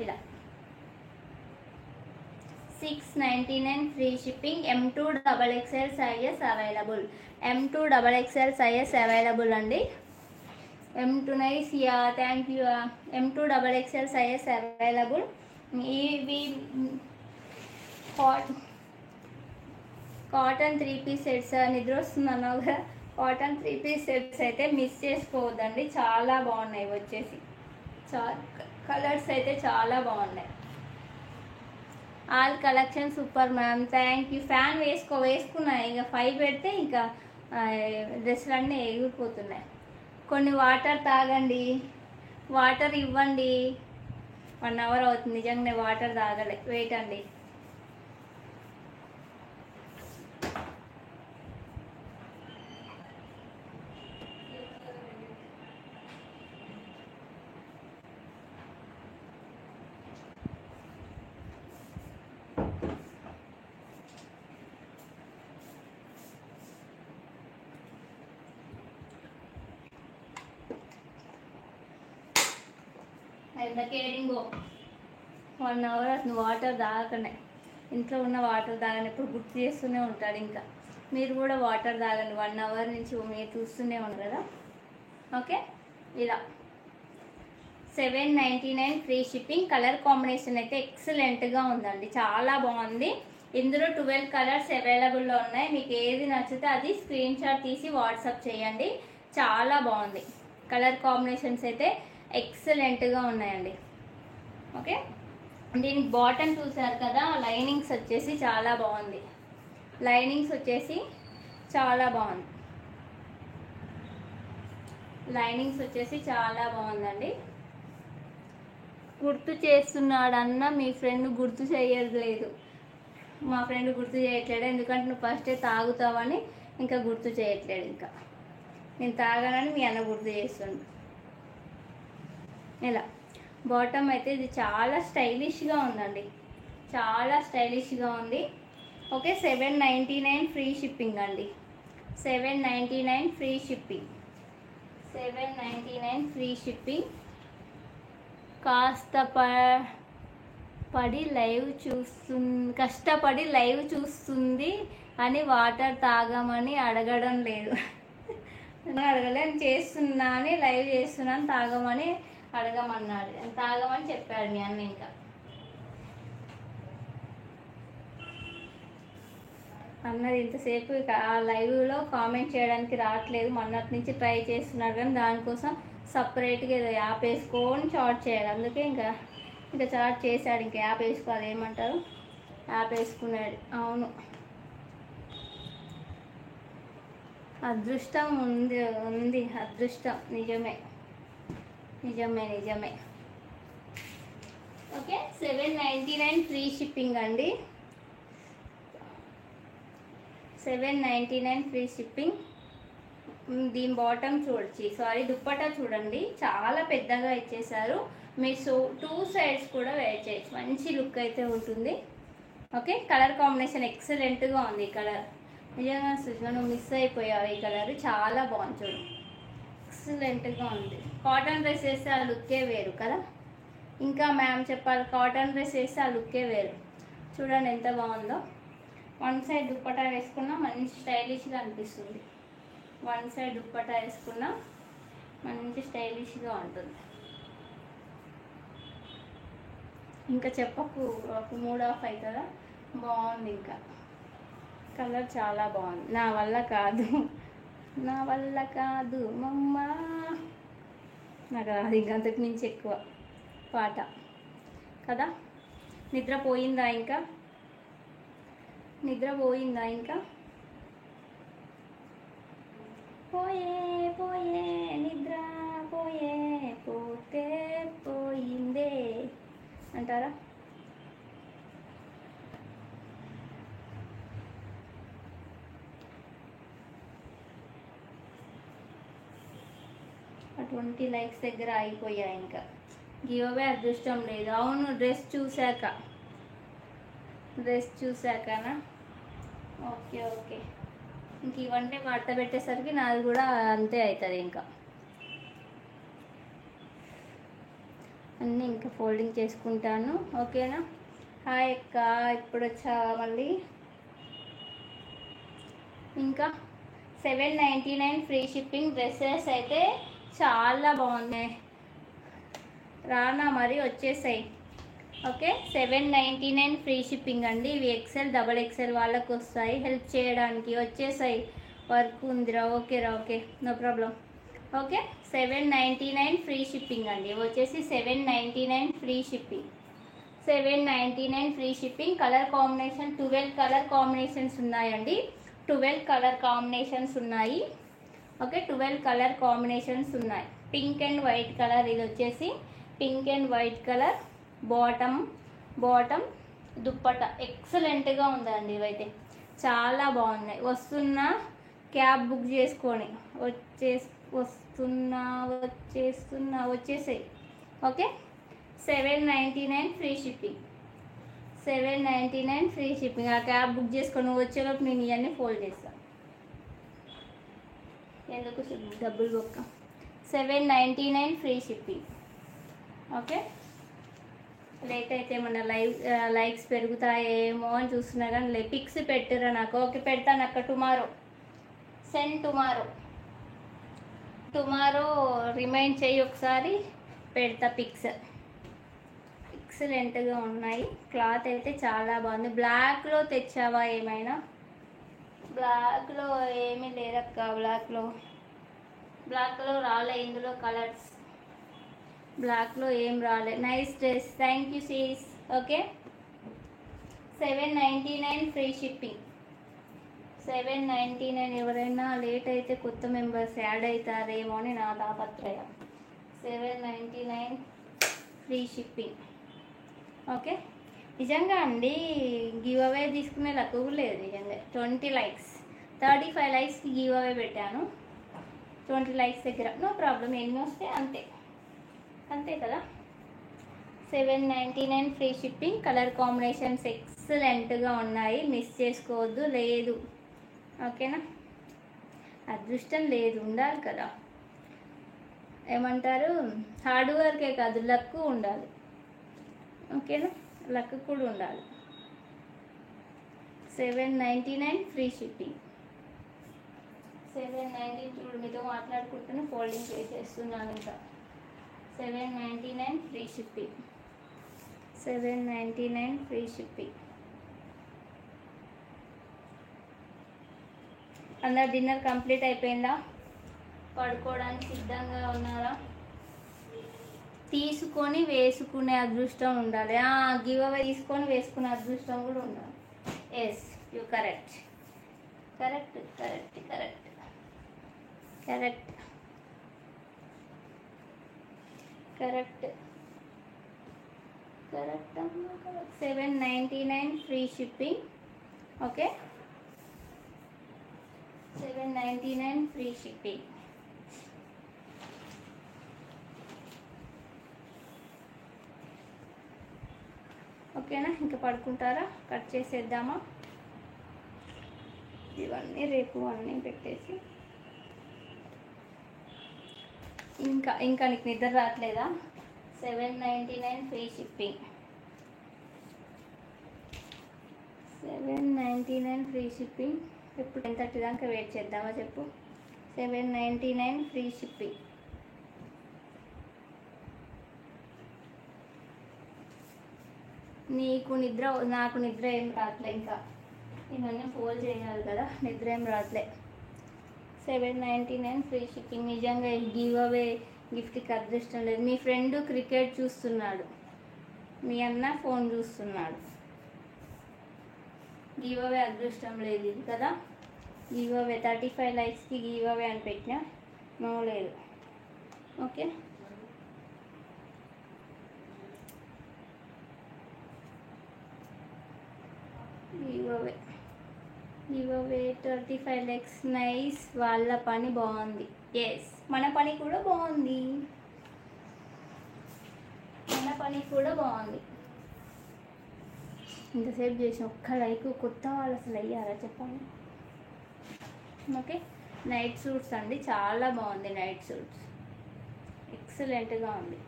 S1: ఇలా 699 free shipping. M2XXL sizes available. M2XXL sizes available అండి. M2 nice, yeah thank you. M2XXL sizes available. ఇవి కాటన్ 3 పీస్ సెట్స్. నిద్ర వస్తుంది అన్నావు కదా, కాటన్ 3 పీస్ సెట్స్ అయితే మిస్ చేసుకోవద్దండి. చాలా బాగున్నాయి వచ్చేసి. కలర్స్ అయితే చాలా బాగున్నాయి. All collection super ma'am, thank you. Fan వేసుకున్నాయి. ఇంకా 5 పెడితే ఇంకా డ్రెస్సులు అన్నీ ఎగిరిపోతున్నాయి. కొన్ని వాటర్ తాగండి, వాటర్ ఇవ్వండి. 1 అవర్ అవుతుంది నిజంగానే వాటర్ తాగలే. వెయిట్ అండి. కేరింగ్ 1 అవర్ అసలు వాటర్ తాగకనే. ఇంట్లో ఉన్న వాటర్ తాగని ఎప్పుడు గుర్తు చేస్తూనే ఉంటాడు. ఇంకా మీరు కూడా వాటర్ తాగండి. 1 అవర్ నుంచి మీరు చూస్తూనే ఉన్నారు కదా. ఓకే, ఇలా 799 ఫ్రీ షిప్పింగ్. కలర్ కాంబినేషన్ అయితే ఎక్సలెంట్గా ఉందండి, చాలా బాగుంది. ఇందులో 12 కలర్స్ అవైలబుల్లో ఉన్నాయి. మీకు ఏది నచ్చితే అది స్క్రీన్ షాట్ తీసి వాట్సాప్ చేయండి. చాలా బాగుంది. కలర్ కాంబినేషన్స్ అయితే ఎక్సలెంట్గా ఉన్నాయండి. ఓకే, దీనికి బాటమ్ చూసారు కదా, లైనింగ్స్ వచ్చేసి చాలా బాగుంది. లైనింగ్స్ వచ్చేసి చాలా బాగుంది. లైనింగ్స్ వచ్చేసి చాలా బాగుందండి. గుర్తు చేస్తున్నాడన్న మీ ఫ్రెండ్ గుర్తు చేయట్లేదు. మా ఫ్రెండ్ గుర్తు చేయట్లేడు, ఎందుకంటే నువ్వు ఫస్టే తాగుతావని ఇంకా గుర్తు చేయట్లేడు. ఇంకా నేను తాగానని మీ అన్న గుర్తు చేస్తుండు. ఇలా బాటమ్ అయితే ఇది చాలా స్టైలిష్గా ఉందండి, చాలా స్టైలిష్గా ఉంది. ఓకే, 799 ఫ్రీ షిప్పింగ్ అండి. 799 ఫ్రీ షిప్పింగ్. 799 free shipping. కష్టపడి లైవ్ చూస్తుంది అని వాటర్ తాగమని అడగడం లేదు. అడగలేదు, చేస్తున్నా అని లైవ్ చేస్తున్నాను తాగమని అడగమన్నాడు. తాగమని చెప్పాడు మీ అన్న. ఇంకా అన్నది ఇంతసేపు ఇక ఆ లైవ్లో కామెంట్ చేయడానికి రావట్లేదు. మొన్నటి నుంచి ట్రై చేస్తున్నాడు, కానీ దానికోసం సపరేట్గా ఏదో యాప్ వేసుకొని చాట్ చేయాలి. అందుకే ఇంకా చాట్ చేశాడు. ఇంకా యాప్ వేసుకోవాలి, ఏమంటారు, యాప్ వేసుకున్నాడు. అవును, అదృష్టం ఉంది అదృష్టం. నిజమే. ఓకే, 799 ఫ్రీ షిప్పింగ్ అండి. 799 ఫ్రీ షిప్పింగ్. దీని బాటమ్ దుప్పటా చూడండి, చాలా పెద్దగా ఇచ్చేసారు. మీరు 2 సైడ్స్ కూడా వేర్ చేయొచ్చు. మంచి లుక్ అయితే ఉంటుంది. ఓకే, కలర్ కాంబినేషన్ ఎక్సలెంట్గా ఉంది. ఈ కలర్ నిజంగా నువ్వు మిస్ అయిపోయావు. ఈ కలర్ చాలా బాగుంది చూడు, ఎక్సలెంట్గా ఉంది. కాటన్ డ్రెస్ వేస్తే ఆ లుక్కే వేరు కదా. ఇంకా మ్యామ్ చెప్పాలి, కాటన్ డ్రెస్ వేస్తే ఆ లుక్కే వేరు. చూడండి ఎంత బాగుందో. 1 సైడ్ దుప్పటా వేసుకున్నా మంచి స్టైలిష్గా అనిపిస్తుంది. వన్ సైడ్ దుప్పటా వేసుకున్నా మంచి స్టైలిష్గా ఉంటుంది. ఇంకా చెప్పకు, ఒక మూడ్ ఆఫ్ అవుతుందా? బాగుంది. ఇంకా కలర్ చాలా బాగుంది. నా వల్ల కాదు, నా వల్ల కాదు మమ్మ, నాకు అది ఇంకా అంతకు మించి ఎక్కువ పాట కదా. నిద్రపోయిందా ఇంకా? నిద్రపోయిందా ఇంకా? పోయే పోయే నిద్ర పోయే, పోతే పోయిందే అంటారా? ఆ 20 లైక్స్ దగ్గర అయిపోయాయి. ఇంకా గివ్ అవే అదృష్టం లేదు. అవును, డ్రెస్ చూసాకనా? Okay okay. ఇంక ఇవన్నీ మడత పెట్టేసరికి నాది కూడా అంతే అవుతుంది. ఇంకా అన్నీ ఇంకా ఫోల్డింగ్ చేసుకుంటాను. ఓకేనా? హాయ్ అక్క, ఇప్పుడు వచ్చా మళ్ళీ. ఇంకా 799 ఫ్రీ షిప్పింగ్. డ్రెస్సెస్ అయితే చాలా బాగున్నాయి. రానా మరి వచ్చేసాయి. ఓకే, 799 ఫ్రీ షిప్పింగ్ అండి. ఇవి ఎక్సెల్ డబల్ ఎక్సెల్ వాళ్ళకు వస్తాయి. హెల్ప్ చేయడానికి వచ్చేసాయి. వర్క్ ఉందిరా? ఓకేరా, okay, no problem. Okay, 799 free shipping అండి. వచ్చేసి 799 free shipping. 799 free shipping. Colour combination 12 colour combinations ఉన్నాయండి. 12 కలర్ కాంబినేషన్స్ ఉన్నాయి. ఓకే, 12 కలర్ కాంబినేషన్స్ ఉన్నాయి. Pink and white colour. ఇది వచ్చేసి pink and white colour. Bottom దుప్పట ఎక్సలెంట్గా ఉందండి. ఇవైతే చాలా బాగున్నాయి. క్యాబ్ బుక్ చేసుకొని వచ్చేసాయి. Okay, 799 free shipping. 799 free shipping. ఆ క్యాబ్ బుక్ చేసుకొని వచ్చేలోపు నేను ఇవన్నీ ఫోల్డ్ చేస్తాను. ఎందుకు డబ్బులు బొక్క. 799 ఫ్రీ షిప్పింగ్. ఓకే, లేట్ అయితే మన లైక్స్ పెరుగుతాయేమో అని చూస్తున్నా కానీ పిక్స్ పెట్టిరా నాకు. ఓకే, పెడతాను అక్క. సెండ్ టుమారో రిమైండ్ చేయి ఒకసారి, పెడతా పిక్స్. ఎక్సలెంట్గా ఉన్నాయి. క్లాత్ అయితే చాలా బాగుంది. బ్లాక్లో తెచ్చావా ఏమైనా? బ్లాక్లో ఏమీ లేదక్క. బ్లాక్లో రాలే. ఇందులో కలర్స్ బ్లాక్లో ఏం రాలే. Nice dress, thank you sis. Okay, 799 free shipping. 799. ఎవరైనా లేట్ అయితే కొత్త మెంబర్స్ యాడ్ అవుతారేమో అని నా తాపత్రయం. 799 ఫ్రీ షిప్పింగ్. ఓకే, నిజంగా అండి గివ్ అవే తీసుకునే లక్కు లేదు నిజంగా. 20 లైక్స్, 35 లైక్స్కి గివ్ అవే పెట్టాను. 20 లైక్స్ దగ్గర నో ప్రాబ్లం. ఎన్ని వస్తే అంతే కదా. 799 ఫ్రీ షిప్పింగ్. కలర్ కాంబినేషన్స్ ఎక్సలెంట్గా ఉన్నాయి. మిస్ చేసుకోవద్దు. లేదు, ఓకేనా? అదృష్టం లేదు, ఉండాలి కదా. ఏమంటారు, హార్డ్ వర్కే కాదు, లక్ ఉండాలి. ఓకేనా? లక్ కూడా ఉండాలి. 799 ఫ్రీ షిప్పింగ్. 790. చూడు, మీతో మాట్లాడుకుంటూనే ఫోల్డింగ్ చేసేస్తున్నాను. ఇంకా 799 ఫ్రీ షిప్పింగ్. 799 free shipping. అందరు డిన్నర్ కంప్లీట్ అయిపోయిందా? పడుకోవడానికి సిద్ధంగా ఉన్నారా? తీసుకొని వేసుకునే అదృష్టం ఉండాలి. గివ్ అవే తీసుకొని వేసుకునే అదృష్టం కూడా ఉండాలి. Yes, you correct. Correct 799 free shipping. Okay, 799 free shipping. ఓకేనా? ఇంకా పడుకుంటారా? కట్ చేసేద్దామా? ఇవన్నీ రేపు అన్నీ పెట్టేసి. ఇంకా నీకు నిద్ర రావట్లేదా? 799 ఫ్రీ షిప్పింగ్. 799 free shipping. ఇప్పుడు 10:30 దాకా వెయిట్ చేద్దామా చెప్పు? 799 ఫ్రీ షిప్పింగ్. నాకు నిద్ర ఏం రావట్లే, ఇంకా ఇవన్నీ ఫోల్డ్ చేయాలి కదా, నిద్ర ఏం రావట్లే. 799 ఫ్రీ షిప్పింగ్. నిజంగా గివ్ అవే గిఫ్ట్కి అదృష్టం లేదు. మీ ఫ్రెండ్ క్రికెట్ చూస్తున్నాడు, మీ అన్న ఫోన్ చూస్తున్నాడు. గివ్ అవే అదృష్టం లేదు ఇది కదా. గివ్ అవే 35 లైక్స్కి గివ్ అవే అని పెట్టినా, నో లేదు. ఓకే, గివ్ అవే 35 లైక్స్. నైస్, వాళ్ళ పని బాగుంది. ఎస్, మన పని కూడా బాగుంది, మన పని కూడా బాగుంది. ఇంతసేపు చేసిన ఒక్క లైక్ కొత్త వాళ్ళు అసలు అయ్యారా చెప్పండి. ఓకే, నైట్ సూట్స్ అండి, చాలా బాగుంది. నైట్ సూట్స్ ఎక్సలెంట్గా ఉంది,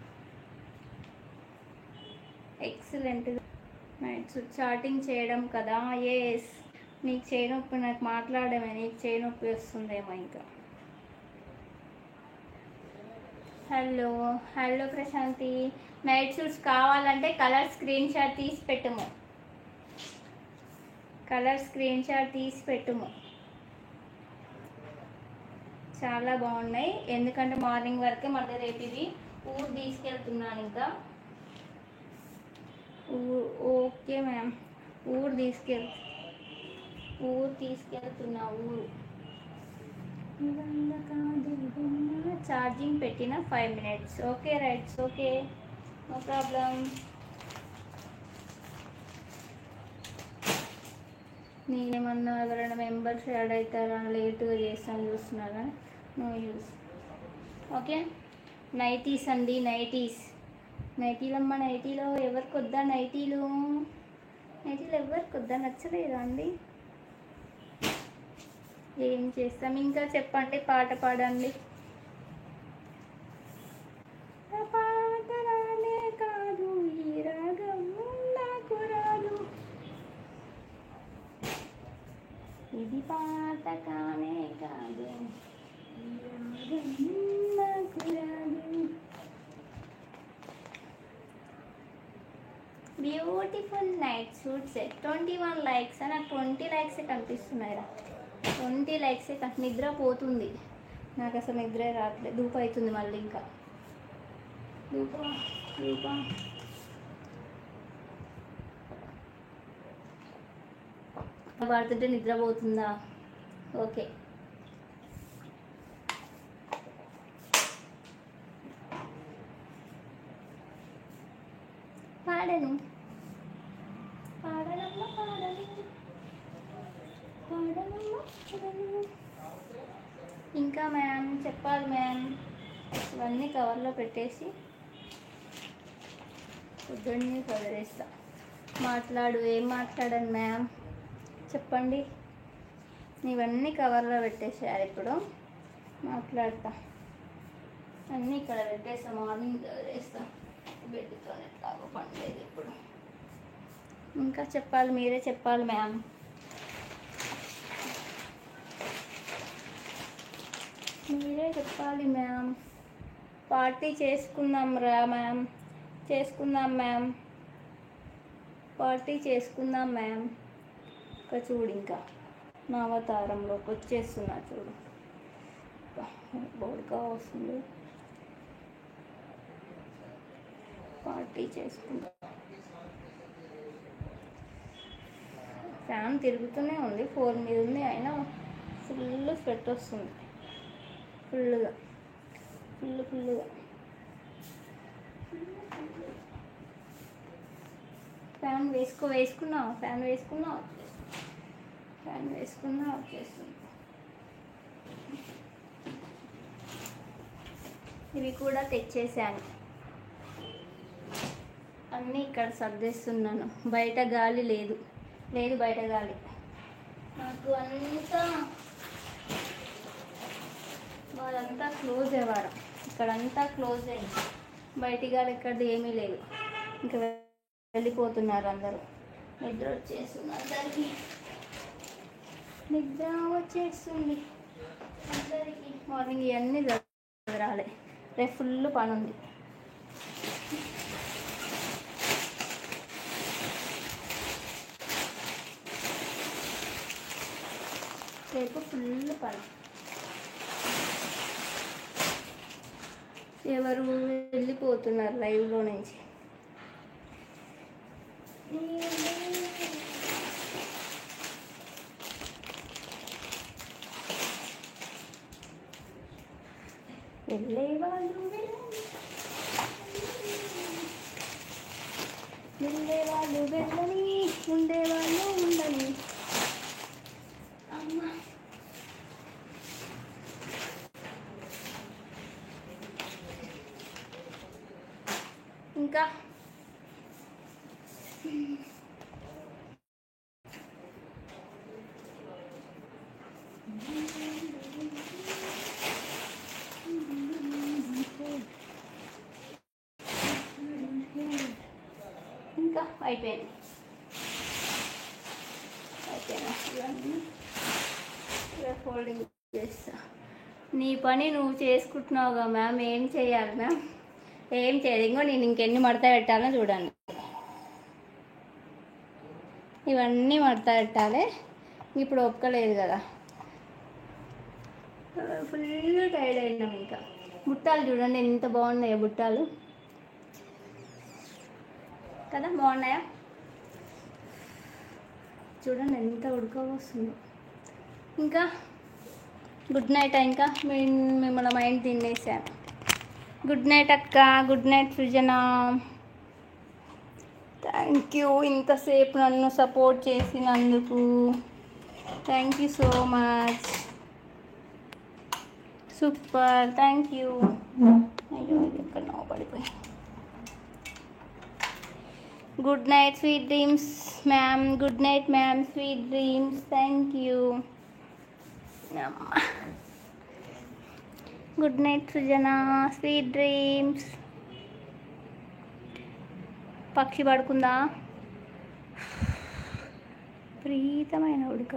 S1: ఎక్సలెంట్గా. నైట్ సూట్ చాటింగ్ చేయడం కదా. ఎస్, నీకు చేయనొప్పి, నాకు మాట్లాడమే, నీకు చేయనొప్పి వస్తుందేమో ఇంకా. Hello hello Prashanthi, night suits కావాలంటే కలర్ స్క్రీన్ షాట్ తీసి పెట్టుము, కలర్ స్క్రీన్ షాట్ తీసి పెట్టుము. చాలా బాగున్నాయి, ఎందుకంటే మార్నింగ్ వరకే, మళ్ళీ రేపు ఇది ఊరు తీసుకెళ్తున్నాను ఇంకా. ఓకే మ్యామ్, ఊరు తీసుకెళ్తున్నా. ఊరు ఛార్జింగ్ పెట్టిన 5 minutes. Okay rights, okay, no problem. నేనేమన్నా ఎవరైనా మెంబర్స్ యాడ్ అవుతారా, లేటుగా చేస్తాను చూస్తున్నారా, నో యూస్. ఓకే, నైటీస్ అండి, నైటీలమ్మ. నైటీలో ఎవరికి వద్దా నైటీలు ఎవరికి వద్దా, నచ్చలేదా అండి? ఏం చేస్తాం ఇంకా, చెప్పండి, పాట పాడండి. పాట రానే కాదు, ఈ రాగం నాకు రాదు, ఇది పాట కానే కాదు, ఈ రాగం నాకు రాదు. Beautiful night suits 21 likes. నాకు 20 లైక్సే కనిపిస్తున్నాయిరా, 20 లైక్సే. నిద్ర పోతుంది నాకు, అసలు నిద్రే రావట్లేదు. ధూప అవుతుంది మళ్ళీ, ఇంకా ధూప పడుతుంటే నిద్ర పోతుందా? ఓకే, పాడను. ఇంకా మ్యామ్ చెప్పాలి మ్యామ్. ఇవన్నీ కవర్లో పెట్టేసి పొద్దున్నే వదిలేస్తా. ఏం మాట్లాడాను మ్యామ్ చెప్పండి. ఇవన్నీ కవర్లో పెట్టేసేయాలి. ఇప్పుడు మాట్లాడతా, అన్నీ ఇక్కడ పెట్టేస్తా. మార్నింగ్ వదిలేస్తా, బెడ్తో ఎట్లాగో పండలేదు ఇప్పుడు. ఇంకా చెప్పాలి, మీరే చెప్పాలి మ్యామ్. మీరే చెప్పాలి మ్యామ్. పార్టీ చేసుకుందాం రా మ్యామ్, చేసుకుందాం మ్యామ్, పార్టీ చేసుకుందాం మ్యామ్. ఇంకా చూడు, ఇంకా నా అవతారంలోకి వచ్చేస్తున్నా చూడు, బోర్డుగా వస్తుంది. పార్టీ చేసుకుందాం. ఫ్యాన్ తిరుగుతూనే ఉంది, 4 మీద ఉంది, అయినా ఫుల్ స్వెట్ వస్తుంది, ఫుల్గా. ఫ్యాన్ వేసుకున్నా వచ్చేస్తుంది. ఇవి కూడా తెచ్చేసాను, అన్నీ ఇక్కడ సర్దేస్తున్నాను. బయట గాలి లేదు బయట గాలి నాకు. వాళ్ళంతా క్లోజ్ అయ్యారు, ఇక్కడంతా క్లోజ్ అయింది. బయటి గాలి ఎక్కడిది ఏమీ లేదు. ఇంకా వెళ్ళిపోతున్నారు అందరూ. నిద్ర వచ్చేస్తుంది అందరికీ, నిద్ర వచ్చేస్తుంది. మార్నింగ్ ఇవన్నీ చదరాలి, రేపు ఫుల్ పని ఉంది. రేపు ఫుల్ పని. ఎవరు వెళ్ళిపోతున్నారు లైవ్లో నుంచి? వెళ్ళేవాళ్ళు వెళ్ళని, ఉండేవాళ్ళు ఉండని. అమ్మ ఇంకా అయిపోయింది. ఇవన్నీ ఫోల్డింగ్ చేస్తా. నీ పని నువ్వు చేసుకుంటున్నావుగా మ్యామ్, ఏం చేయాలి మ్యామ్? ఏం చేయదు. ఇంకో నేను ఇంకెన్ని మడత పెట్టాలో చూడండి. ఇవన్నీ మడత పెట్టాలి. ఇప్పుడు ఒప్పుకోలేదు కదా, ఫుల్ టైర్డ్ అయినాం. ఇంకా బుట్టాలు చూడండి ఎంత బాగున్నాయో, బుట్టాలు కదా, బాగున్నాయా? చూడండి ఎంత ఉడకపోస్తుందో. ఇంకా గుడ్ నైట్. ఇంకా మిమ్మల్ని మైండ్ తినేసాను. గుడ్ నైట్ అక్క, good night Srujana. Thank you ఇంతసేపు నన్ను సపోర్ట్ చేసినందుకు. Thank you so much, super, thank you. అయ్యో ఎక్కడ పడిపోయి. Good night sweet dreams ma'am. Good night ma'am, sweet dreams. Thank you. Good night Srujana, sweet dreams. పక్షి పడుకుందా? ప్రీతమైన ఉడక.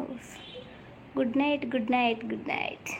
S1: Good night, good night, good night.